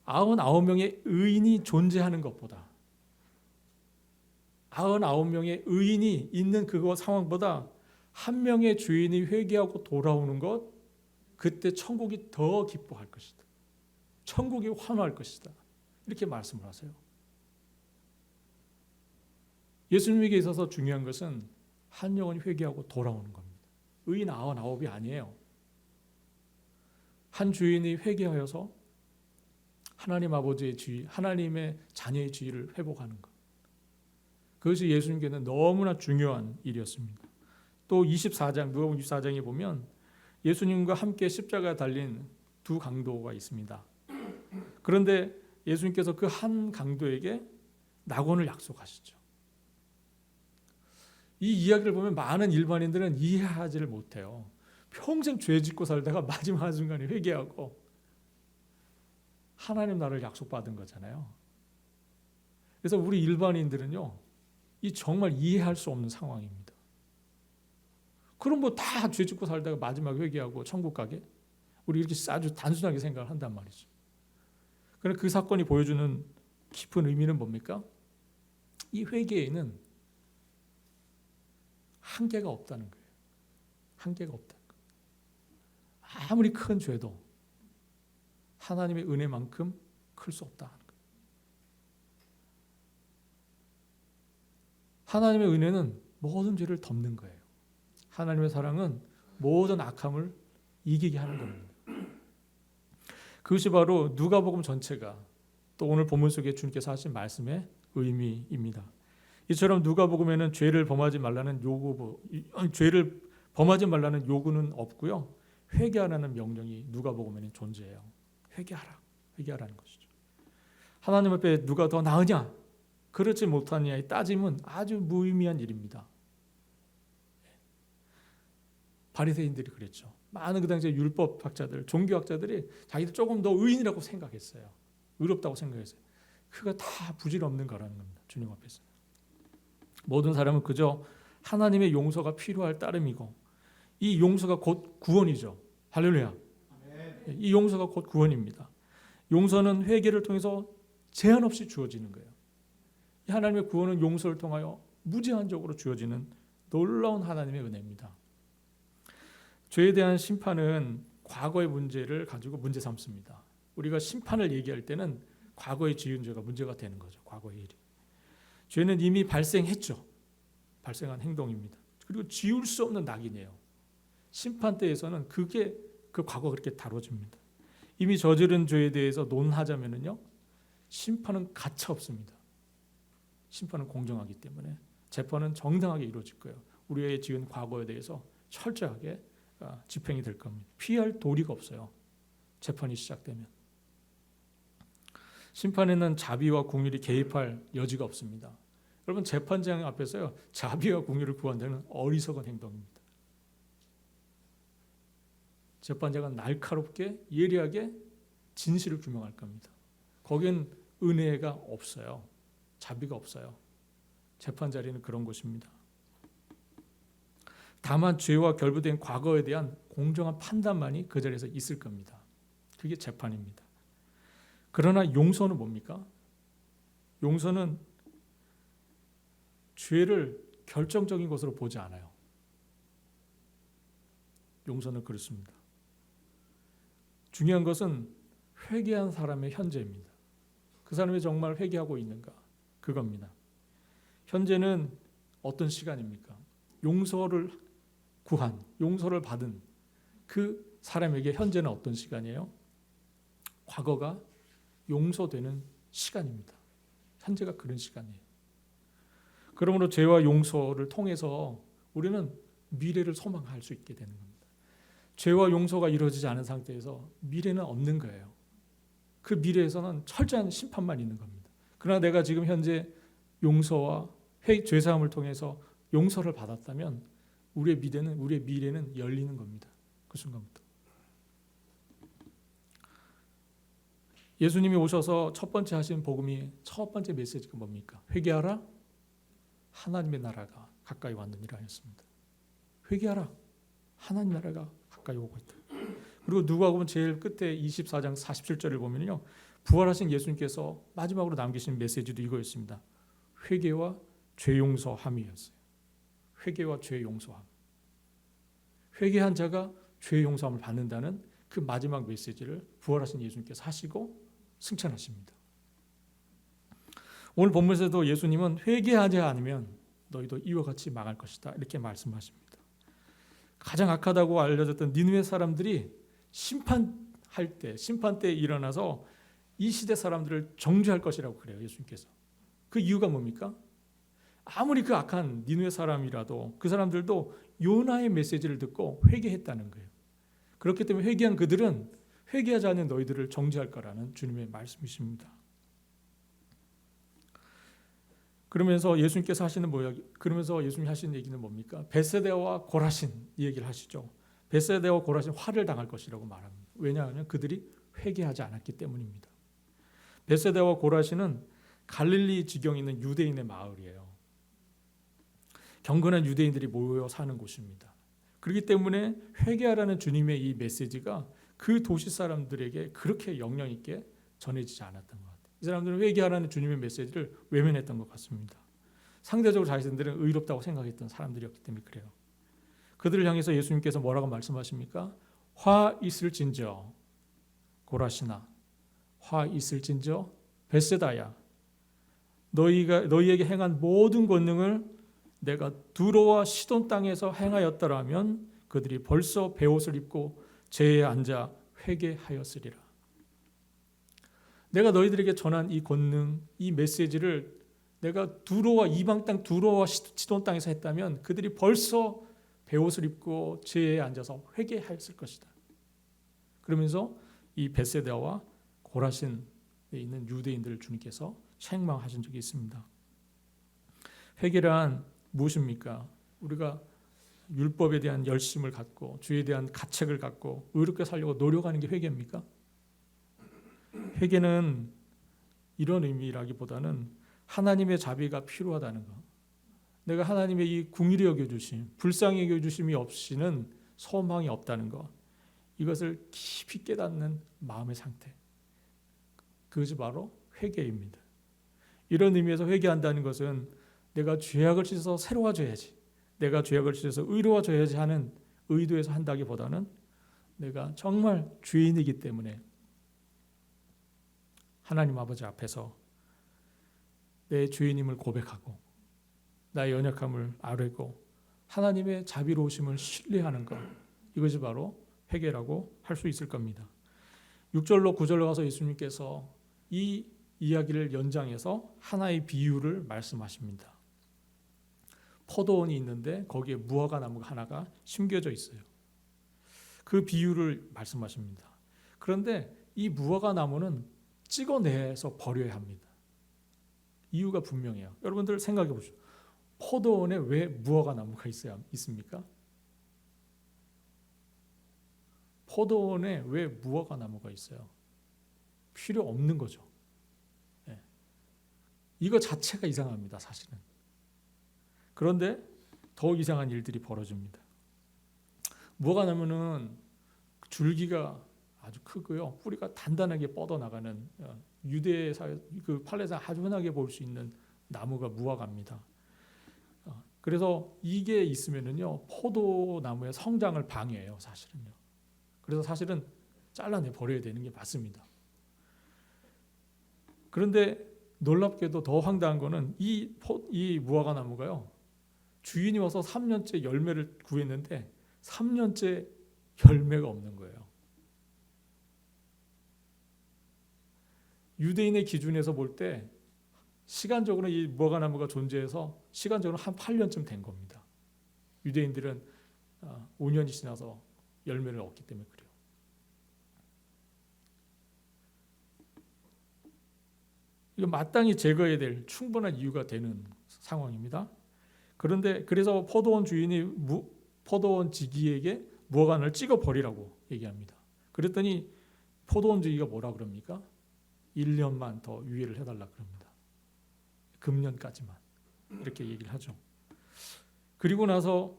99명의 의인이 존재하는 것보다 99명의 의인이 있는 그거 상황보다 한 명의 죄인이 회개하고 돌아오는 것, 그때 천국이 더 기뻐할 것이다. 천국이 환호할 것이다. 이렇게 말씀을 하세요. 예수님에게 있어서 중요한 것은 한 영혼이 회개하고 돌아오는 겁니다. 의인 99이 아니에요. 한 죄인이 회개하여서 하나님 아버지의 지위, 하나님의 자녀의 지위를 회복하는 것. 그것이 예수님께는 너무나 중요한 일이었습니다. 또 24장, 누가복음 24장에 보면 예수님과 함께 십자가에 달린 두 강도가 있습니다. 그런데 예수님께서 그 한 강도에게 낙원을 약속하시죠. 이 이야기를 보면 많은 일반인들은 이해하지를 못해요. 평생 죄 짓고 살다가 마지막 한순간에 회개하고 하나님 나라를 약속받은 거잖아요. 그래서 우리 일반인들은요, 이 정말 이해할 수 없는 상황입니다. 그럼 뭐 다 죄 짓고 살다가 마지막 회개하고 천국 가게? 우리 이렇게 아주 단순하게 생각을 한단 말이죠. 그런데 그 사건이 보여주는 깊은 의미는 뭡니까? 이 회개에는 한계가 없다는 거예요. 한계가 없다는 거예요. 아무리 큰 죄도 하나님의 은혜만큼 클 수 없다는 거예요. 하나님의 은혜는 모든 죄를 덮는 거예요. 하나님의 사랑은 모든 악함을 이기게 하는 겁니다. 그것이 바로 누가복음 전체가 또 오늘 본문 속에 주님께서 하신 말씀의 의미입니다. 이처럼 누가복음에는 죄를 범하지 말라는 요구는 없고요. 회개하라는 명령이 누가복음에는 존재해요. 회개하라는 것이죠. 하나님 앞에 누가 더 나으냐? 그렇지 못하느냐의 따짐은 아주 무의미한 일입니다. 바리새인들이 그랬죠. 많은 그 당시에 율법학자들, 종교학자들이 자기들 조금 더 의인이라고 생각했어요. 의롭다고 생각했어요. 그가 다 부질없는 거라는 겁니다. 주님 앞에서. 모든 사람은 그저 하나님의 용서가 필요할 따름이고 이 용서가 곧 구원이죠. 할렐루야. 이 용서가 곧 구원입니다. 용서는 회개를 통해서 제한 없이 주어지는 거예요. 이 하나님의 구원은 용서를 통하여 무제한적으로 주어지는 놀라운 하나님의 은혜입니다. 죄에 대한 심판은 과거의 문제를 가지고 문제 삼습니다. 우리가 심판을 얘기할 때는 과거에 지은 죄가 문제가 되는 거죠. 과거의 일이. 죄는 이미 발생했죠. 발생한 행동입니다. 그리고 지울 수 없는 낙인이에요. 심판 때에서는 그게 그 과거가 그렇게 다뤄집니다. 이미 저지른 죄에 대해서 논하자면은요, 심판은 가차 없습니다. 심판은 공정하기 때문에 재판은 정당하게 이루어질 거예요. 우리의 지은 과거에 대해서 철저하게 집행이 될 겁니다. 피할 도리가 없어요. 재판이 시작되면. 심판에는 자비와 공의를 개입할 여지가 없습니다. 여러분, 재판장 앞에서요, 자비와 공의를 구한다는 어리석은 행동입니다. 재판장은 날카롭게 예리하게 진실을 규명할 겁니다. 거기엔 은혜가 없어요. 자비가 없어요. 재판 자리는 그런 곳입니다. 다만 죄와 결부된 과거에 대한 공정한 판단만이 그 자리에서 있을 겁니다. 그게 재판입니다. 그러나 용서는 뭡니까? 용서는 죄를 결정적인 것으로 보지 않아요. 용서는 그렇습니다. 중요한 것은 회개한 사람의 현재입니다. 그 사람이 정말 회개하고 있는가? 그겁니다. 현재는 어떤 시간입니까? 용서를 구한, 용서를 받은 그 사람에게 현재는 어떤 시간이에요? 과거가 용서되는 시간입니다. 현재가 그런 시간이에요. 그러므로 죄와 용서를 통해서 우리는 미래를 소망할 수 있게 되는 겁니다. 죄와 용서가 이루어지지 않은 상태에서 미래는 없는 거예요. 그 미래에서는 철저한 심판만 있는 겁니다. 그러나 내가 지금 현재 용서와 죄사함을 통해서 용서를 받았다면 우리의 미래는 열리는 겁니다. 그 순간부터. 예수님이 오셔서 첫 번째 하신 복음이 첫 번째 메시지가 뭡니까? 회개하라. 하나님의 나라가 가까이 왔느니라 했습니다. 회개하라. 하나님 나라가 가까이 오고 있다. 그리고 누가복음 제일 끝에 24장 47절을 보면요. 부활하신 예수님께서 마지막으로 남기신 메시지도 이거였습니다. 회개와 죄 용서함이었어요. 회개와 죄 용서함. 회개한 자가 죄 용서함을 받는다는 그 마지막 메시지를 부활하신 예수님께서 하시고 승천하십니다. 오늘 본문에서도 예수님은 회개하지 않으면 너희도 이와 같이 망할 것이다 이렇게 말씀하십니다. 가장 악하다고 알려졌던 니느웨 사람들이 심판 때 일어나서 이 시대 사람들을 정죄할 것이라고 그래요. 예수님께서. 그 이유가 뭡니까? 아무리 그 악한 니느웨 사람이라도 그 사람들도 요나의 메시지를 듣고 회개했다는 거예요. 그렇기 때문에 회개한 그들은 회개하지 않는 너희들을 정죄할 거라는 주님의 말씀이십니다. 그러면서 예수님께서 그러면서 예수님이 하시는 얘기는 뭡니까? 벳세다와 고라신 이 얘기를 하시죠. 벳세다와 고라신 화를 당할 것이라고 말합니다. 왜냐하면 그들이 회개하지 않았기 때문입니다. 벳세다와 고라신은 갈릴리 지경에 있는 유대인의 마을이에요. 경건한 유대인들이 모여 사는 곳입니다. 그렇기 때문에 회개하라는 주님의 이 메시지가 그 도시 사람들에게 그렇게 영향 있게 전해지지 않았던 것 같아요. 이 사람들은 회개하라는 주님의 메시지를 외면했던 것 같습니다. 상대적으로 자신들은 의롭다고 생각했던 사람들이었기 때문에 그래요. 그들을 향해서 예수님께서 뭐라고 말씀하십니까? 화 있을진저 고라시나, 화 있을진저 벳세다야, 너희에게 행한 모든 권능을 내가 두로와 시돈 땅에서 행하였더라면 그들이 벌써 베옷을 입고 제에 앉아 회개하였으리라. 내가 너희들에게 전한 이 권능, 이 메시지를 내가 두로와 이방 땅 두로와 시돈 땅에서 했다면 그들이 벌써 베옷을 입고 제에 앉아서 회개하였을 것이다. 그러면서 이 벳세다와 고라신에 있는 유대인들을 주님께서 책망하신 적이 있습니다. 회개란 무엇입니까? 우리가 율법에 대한 열심을 갖고 주에 대한 가책을 갖고 의롭게 살려고 노력하는 게 회개입니까? 회개는 이런 의미라기보다는 하나님의 자비가 필요하다는 것. 내가 하나님의 이 궁일히 여겨주심, 불쌍히 여겨주심이 없이는 소망이 없다는 것. 이것을 깊이 깨닫는 마음의 상태. 그것이 바로 회개입니다. 이런 의미에서 회개한다는 것은 내가 죄악을 씻어서 새로워져야지, 내가 죄악을 씻어서 의로워져야지 하는 의도에서 한다기보다는 내가 정말 죄인이기 때문에 하나님 아버지 앞에서 내 죄인임을 고백하고 나의 연약함을 아뢰고 하나님의 자비로우심을 신뢰하는 것, 이것이 바로 회개라고 할 수 있을 겁니다. 6절로 9절로 가서 예수님께서 이 이야기를 연장해서 하나의 비유를 말씀하십니다. 포도원이 있는데 거기에 무화과 나무가 하나가 심겨져 있어요. 그 비유를 말씀하십니다. 그런데 이 무화과 나무는 찍어내서 버려야 합니다. 이유가 분명해요. 여러분들 생각해 보시죠. 포도원에 왜 무화과 나무가 있습니까? 포도원에 왜 무화과 나무가 있어요? 필요 없는 거죠. 네. 이거 자체가 이상합니다, 사실은. 그런데 더 이상한 일들이 벌어집니다. 무화과 나무는 줄기가 아주 크고요, 뿌리가 단단하게 뻗어나가는 유대 사회, 그 팔레스타인 아주 흔하게 볼 수 있는 나무가 무화과입니다. 그래서 이게 있으면은요, 포도나무의 성장을 방해해요, 사실은요. 그래서 사실은 잘라내 버려야 되는 게 맞습니다. 그런데 놀랍게도 더 황당한 거는 이 무화과 나무가요, 주인이 와서 3년째 열매를 구했는데 3년째 열매가 없는 거예요. 유대인의 기준에서 볼 때 시간적으로 이 무화과 나무가 존재해서 시간적으로 한 8년쯤 된 겁니다. 유대인들은 5년이 지나서 열매를 얻기 때문에 그래요. 이거 마땅히 제거해야 될 충분한 이유가 되는 상황입니다. 그런데 그래서 포도원 주인이 포도원 지기에게 무화과를 찍어 버리라고 얘기합니다. 그랬더니 포도원 지기가 뭐라 그럽니까? 1년만 더 유예를 해달라 그럽니다. 금년까지만 이렇게 얘기를 하죠. 그리고 나서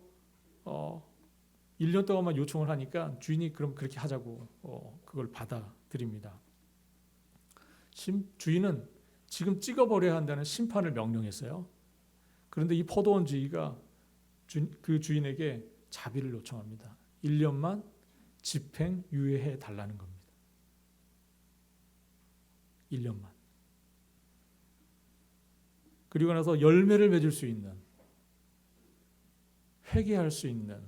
1년 동안만 요청을 하니까 주인이 그럼 그렇게 하자고 그걸 받아들입니다. 주인은 지금 찍어버려야 한다는 심판을 명령했어요. 그런데 이 포도원 주인가 그 주인에게 자비를 요청합니다. 1년만 집행 유예해 달라는 겁니다. 1년만. 그리고 나서 열매를 맺을 수 있는, 회개할 수 있는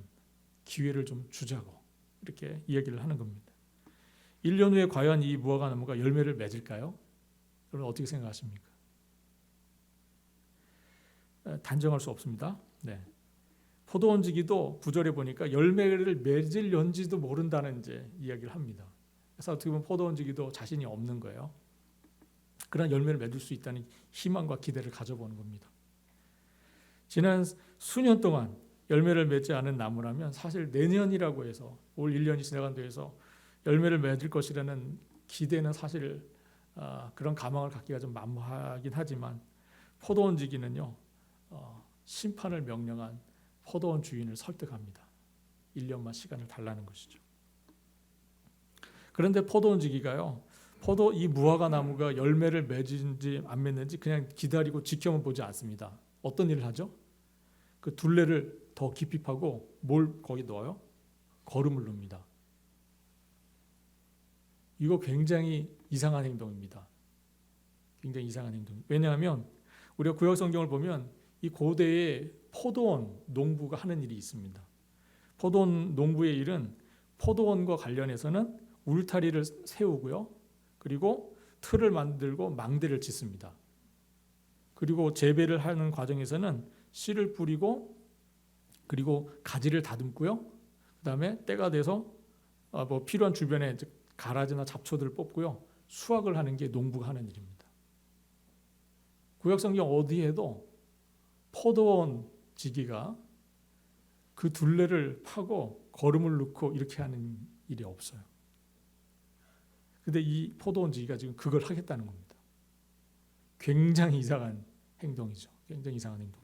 기회를 좀 주자고 이렇게 이야기를 하는 겁니다. 1년 후에 과연 이 무화과 나무가 열매를 맺을까요? 여러분 어떻게 생각하십니까? 단정할 수 없습니다. 네. 포도원지기도 9절에 보니까 열매를 맺을런지도 모른다는 이제 이야기를 합니다. 그래서 어떻게 보면 포도원지기도 자신이 없는 거예요. 그러나 열매를 맺을 수 있다는 희망과 기대를 가져보는 겁니다. 지난 수년 동안 열매를 맺지 않은 나무라면 사실 내년이라고 해서 올 1년이 지나간다고 해서 열매를 맺을 것이라는 기대는 사실 그런 가망을 갖기가 좀 만무하긴 하지만 포도원지기는요 심판을 명령한 포도원 주인을 설득합니다. 1년만 시간을 달라는 것이죠. 그런데 포도원지기가요 이 무화과 나무가 열매를 맺는지 안 맺는지 그냥 기다리고 지켜만 보지 않습니다. 어떤 일을 하죠? 그 둘레를 더 깊이 파고 뭘 거기 넣어요? 거름을 넣습니다. 이거 굉장히 이상한 행동입니다. 굉장히 이상한 행동. 왜냐하면 우리가 구약 성경을 보면 이 고대의 포도원 농부가 하는 일이 있습니다. 포도원 농부의 일은 포도원과 관련해서는 울타리를 세우고요. 그리고 틀을 만들고 망대를 짓습니다. 그리고 재배를 하는 과정에서는 씨를 뿌리고 그리고 가지를 다듬고요. 그다음에 때가 돼서 필요한 주변에 가라지나 잡초들을 뽑고요. 수확을 하는 게 농부가 하는 일입니다. 구약 성경 어디에도 포도원 지기가 그 둘레를 파고 거름을 넣고 이렇게 하는 일이 없어요. 근데 이 포도원 지기가 지금 그걸 하겠다는 겁니다. 굉장히 이상한 행동이죠. 굉장히 이상한 행동.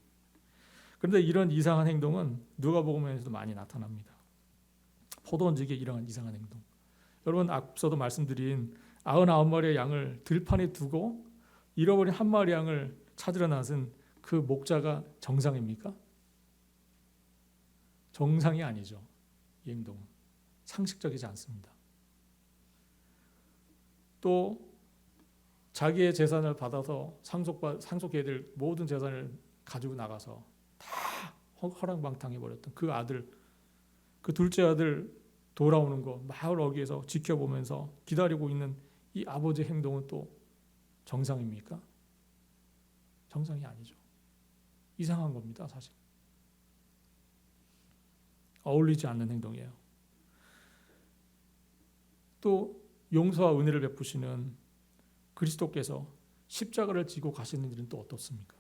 그런데 이런 이상한 행동은 누가복음에서도 많이 나타납니다. 포도원 지기의 이러한 이상한 행동. 여러분 앞서도 말씀드린 99마리의 양을 들판에 두고 잃어버린 한 마리 양을 찾으러 나선 그 목자가 정상입니까? 정상이 아니죠. 이 행동은 상식적이지 않습니다. 또 자기의 재산을 받아서 상속해야 될 모든 재산을 가지고 나가서 다 허랑방탕해버렸던 그 아들, 그 둘째 아들 돌아오는 거 마을 어귀에서 지켜보면서 기다리고 있는 이 아버지의 행동은 또 정상입니까? 정상이 아니죠. 이상한 겁니다, 사실. 어울리지 않는 행동이에요. 또 용서와 은혜를 베푸시는 그리스도께서 십자가를 지고 가시는 일은 또 어떻습니까?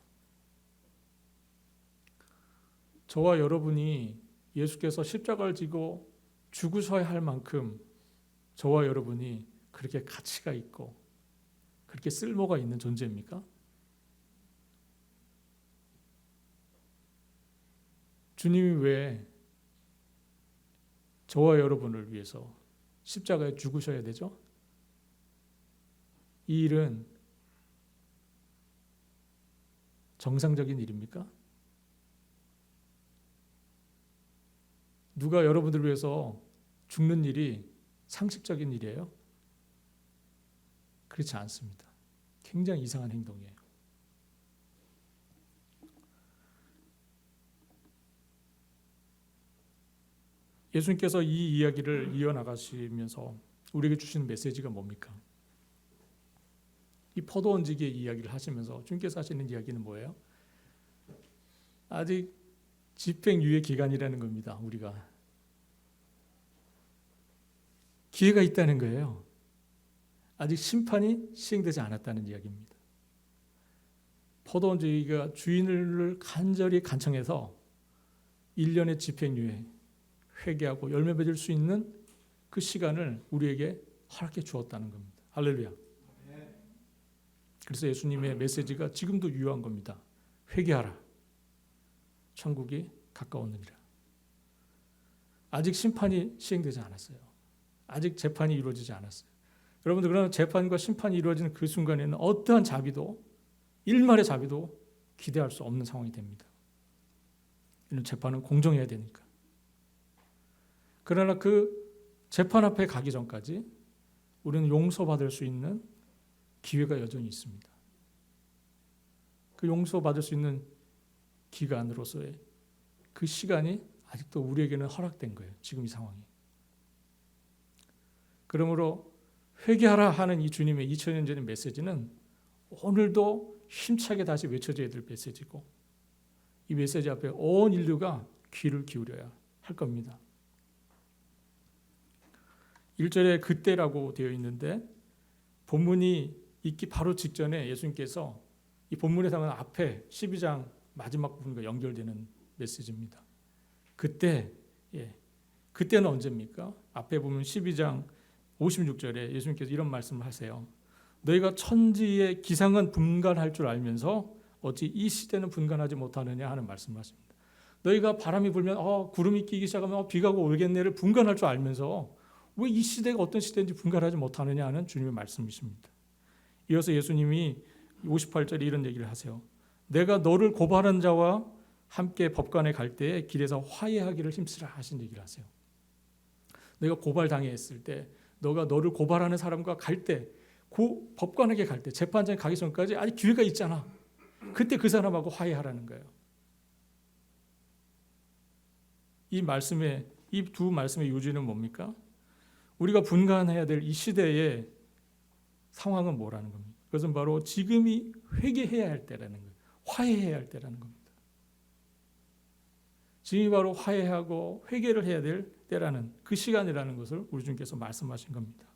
저와 여러분이 예수께서 십자가를 지고 죽으셔야 할 만큼 저와 여러분이 그렇게 가치가 있고 그렇게 쓸모가 있는 존재입니까? 주님이 왜 저와 여러분을 위해서 십자가에 죽으셔야 되죠? 이 일은 정상적인 일입니까? 누가 여러분들을 위해서 죽는 일이 상식적인 일이에요? 그렇지 않습니다. 굉장히 이상한 행동이에요. 예수님께서 이 이야기를 이어나가시면서 우리에게 주시는 메시지가 뭡니까? 이 포도원지기의 이야기를 하시면서 주님께서 하시는 이야기는 뭐예요? 아직 집행유예 기간이라는 겁니다. 우리가 기회가 있다는 거예요. 아직 심판이 시행되지 않았다는 이야기입니다. 포도원지기가 주인을 간절히 간청해서 1년의 집행유예 회개하고 열매 맺을 수 있는 그 시간을 우리에게 허락해 주었다는 겁니다. 할렐루야. 그래서 예수님의 메시지가 지금도 유효한 겁니다. 회개하라. 천국이 가까웠느니라. 아직 심판이 시행되지 않았어요. 아직 재판이 이루어지지 않았어요. 여러분들, 그러나 재판과 심판이 이루어지는 그 순간에는 어떠한 자비도, 일말의 자비도 기대할 수 없는 상황이 됩니다. 이런 재판은 공정해야 되니까. 그러나 그 재판 앞에 가기 전까지 우리는 용서받을 수 있는 기회가 여전히 있습니다. 그 용서받을 수 있는 기간으로서의 그 시간이 아직도 우리에게는 허락된 거예요. 지금 이 상황이. 그러므로 회개하라 하는 이 주님의 2000년 전의 메시지는 오늘도 힘차게 다시 외쳐져야 될 메시지고, 이 메시지 앞에 온 인류가 귀를 기울여야 할 겁니다. 1절에 그때라고 되어 있는데 본문이 있기 바로 직전에 예수님께서 이 본문에 담은 앞에 12장 마지막 부분과 연결되는 메시지입니다. 그때, 그때는 언제입니까? 앞에 보면 12장 56절에 예수님께서 이런 말씀을 하세요. 너희가 천지의 기상은 분간할 줄 알면서 어찌 이 시대는 분간하지 못하느냐 하는 말씀을 하십니다. 너희가 바람이 불면 구름이 끼기 시작하면 비가 오겠네를 분간할 줄 알면서 왜 이 시대가 어떤 시대인지 분간하지 못하느냐 하는 주님의 말씀이십니다. 이어서 예수님이 58절에 이런 얘기를 하세요. 내가 너를 고발한 자와 함께 법관에 갈 때에 길에서 화해하기를 힘쓰라 하신 얘기를 하세요. 내가 고발당했을 때, 너를 고발하는 사람과 갈 때, 법관에게 갈 때, 재판장에 가기 전까지 아직 기회가 있잖아. 그때 그 사람하고 화해하라는 거예요. 이 두 말씀의 요지는 뭡니까? 우리가 분간해야 될 이 시대의 상황은 뭐라는 겁니까? 그것은 바로 지금이 회개해야 할 때라는 거예요. 화해해야 할 때라는 겁니다. 지금이 바로 화해하고 회개를 해야 될 때라는 그 시간이라는 것을 우리 주님께서 말씀하신 겁니다.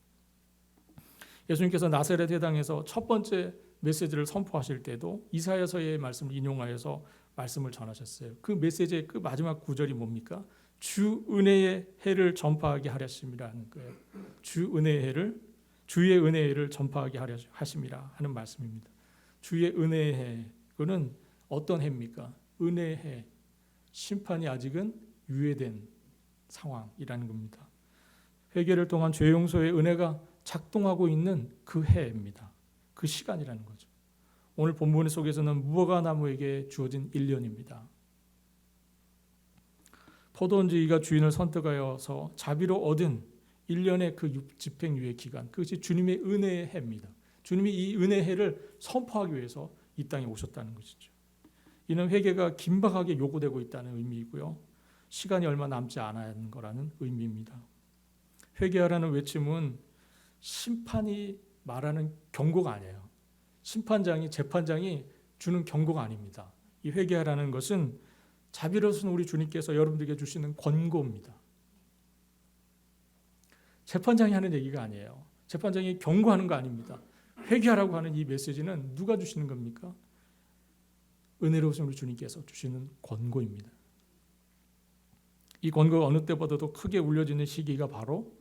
예수님께서 나사렛 회당에서 첫 번째 메시지를 선포하실 때도 이사야서의 말씀을 인용하여서 말씀을 전하셨어요. 그 메시지의 그 마지막 구절이 뭡니까? 주 은혜의 해를 전파하게 하셨습니다는 거예요. 주의 은혜의 해를 전파하게 하심이라 하는 말씀입니다. 주의 은혜의 해, 그거는 어떤 해입니까? 은혜의 해, 심판이 아직은 유예된 상황이라는 겁니다. 회개를 통한 죄 용서의 은혜가 작동하고 있는 그 해입니다. 그 시간이라는 거죠. 오늘 본문 속에서는 무화과 나무에게 주어진 1년입니다. 포도원지기가 주인을 선택하여서 자비로 얻은 1년의 그 집행유예 기간, 그것이 주님의 은혜의 해입니다. 주님이 이 은혜의 해를 선포하기 위해서 이 땅에 오셨다는 것이죠. 이는 회개가 긴박하게 요구되고 있다는 의미이고요. 시간이 얼마 남지 않은 거라는 의미입니다. 회개하라는 외침은 심판이 말하는 경고가 아니에요. 재판장이 주는 경고가 아닙니다. 이 회개하라는 것은 자비로우신 우리 주님께서 여러분들에게 주시는 권고입니다. 재판장이 하는 얘기가 아니에요. 재판장이 경고하는 거 아닙니다. 회개하라고 하는 이 메시지는 누가 주시는 겁니까? 은혜로우신 우리 주님께서 주시는 권고입니다. 이 권고가 어느 때보다도 크게 울려지는 시기가 바로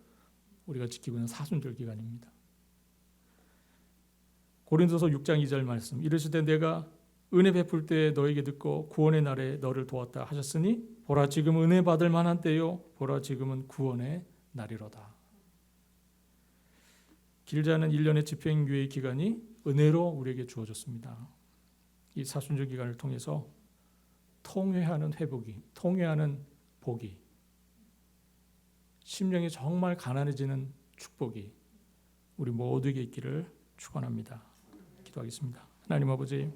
우리가 지키고 있는 사순절 기간입니다. 고린도서 6장 2절 말씀, 이르시되 내가 은혜 베풀 때에 너에게 듣고 구원의 날에 너를 도왔다 하셨으니 보라 지금 은혜 받을 만한 때요 보라 지금은 구원의 날이로다. 길지 않은 1년의 집행유예 기간이 은혜로 우리에게 주어졌습니다. 이 사순절 기간을 통해서 통회하는 회복이, 통회하는 복이, 심령이 정말 가난해지는 축복이 우리 모두에게 있기를 축원합니다. 기도하겠습니다. 하나님 아버지,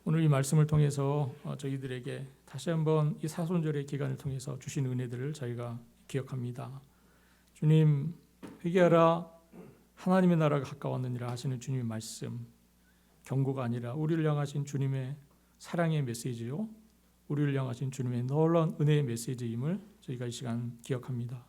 오늘 이 말씀을 통해서 저희들에게 다시 한번 이 사순절의 기간을 통해서 주신 은혜들을 저희가 기억합니다. 주님, 회개하라, 하나님의 나라가 가까웠느니라 하시는 주님의 말씀, 경고가 아니라 우리를 향하신 주님의 사랑의 메시지요, 우리를 향하신 주님의 놀라운 은혜의 메시지임을 저희가 이 시간 기억합니다.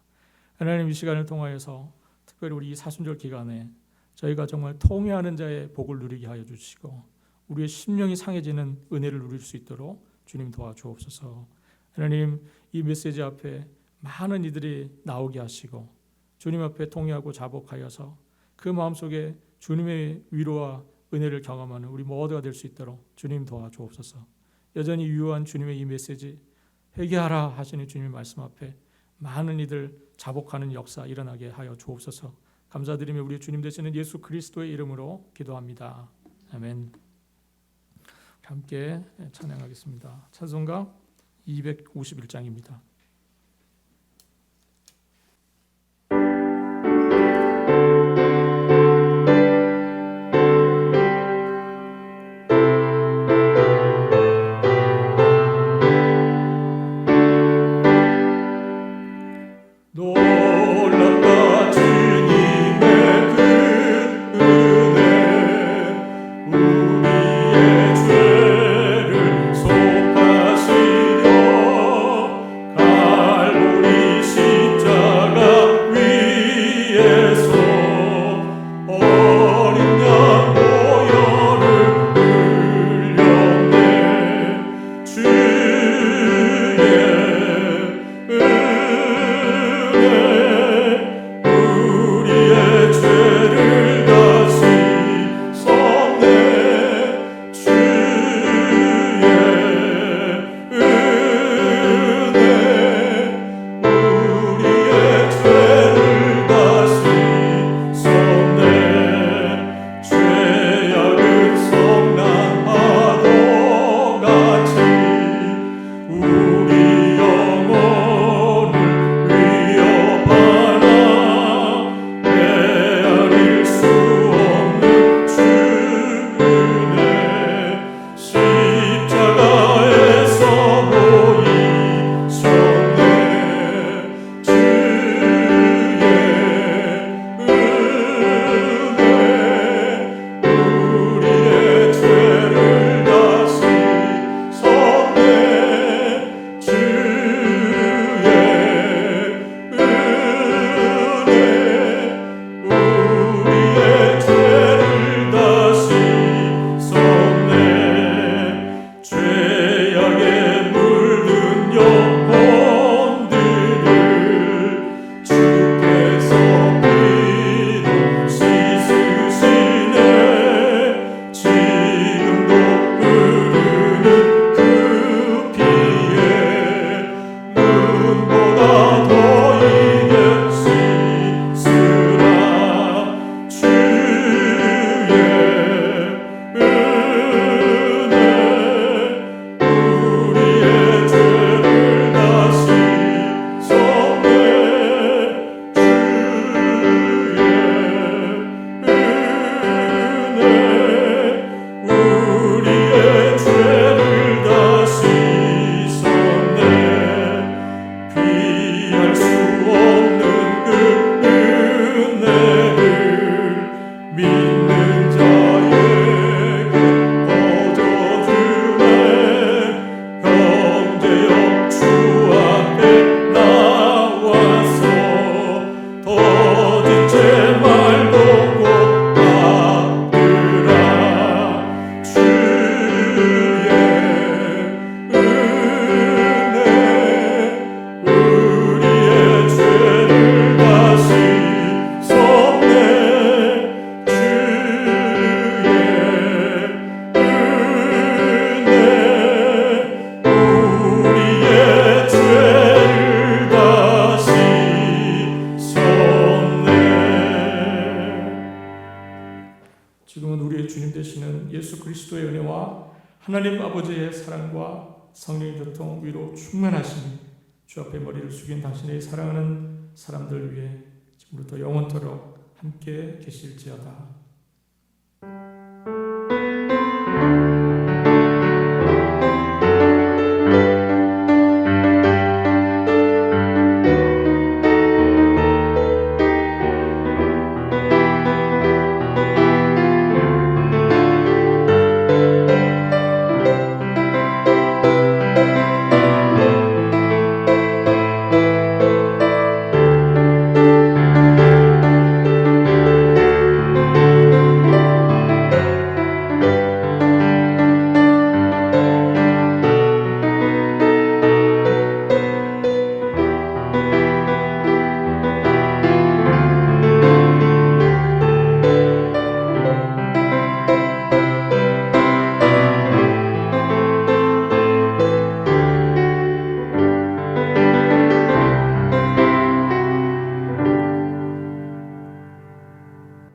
하나님, 이 시간을 통하여서 특별히 우리 이 사순절 기간에 저희가 정말 통회하는 자의 복을 누리게 하여 주시고 우리의 심령이 상해지는 은혜를 누릴 수 있도록 주님 도와주옵소서. 하나님, 이 메시지 앞에 많은 이들이 나오게 하시고 주님 앞에 통회하고 자복하여서 그 마음속에 주님의 위로와 은혜를 경험하는 우리 모두가 될 수 있도록 주님 도와주옵소서. 여전히 유효한 주님의 이 메시지, 회개하라 하시는 주님의 말씀 앞에 많은 이들 자복하는 역사 일어나게 하여 주옵소서. 감사드리며 우리 주님 되시는 예수 그리스도의 이름으로 기도합니다. 아멘. 함께 찬양하겠습니다. 찬송가 251장입니다. 놀랍다 주님의 그 은혜 우리의 죄를 속하시려 갈보리 십자가 위에서 어린 양 보혈을 흘렸네. 주의 우리의 죄를 다시 섭네. 주의 은혜 우리의 죄를 다시 섭네. 죄악은 성난 파도 같이 우리 영혼을 위협하나 헤아릴 수 없는 주 은혜 십자가에서 보이셨네. 주의 은혜 우리의 죄를 다시 섭네. 주의 은혜 우리의 죄를 다시 섭네. 죄악에 물든 영혼들을 주께서 피로 씻으시네. 지금도 흐르는 그 피에 눈보다 더 이게 씻으라. 주의 은혜 우리의 죄를 다시 섭네. 주의 은혜 우리의 죄를 다시 섭네. 피할 수 없는 그 은혜를 믿는 자에게 거저주네. 형제여 주 앞에 나와서 더진 죄 말고 꼭 받으라. 주의 은혜 우리의 죄를 다시 섭네. 주의 은혜 우리의 죄를 다시 섭네. 지금은 우리의 주님 되시는 예수 그리스도의 은혜와 하나님 아버지의 사랑과 성령의 교통 위로 충만하시니 주 앞에 머리를 숙인 당신의 사랑하는 사람들 위해 지금부터 영원토록 함께 계실지어다.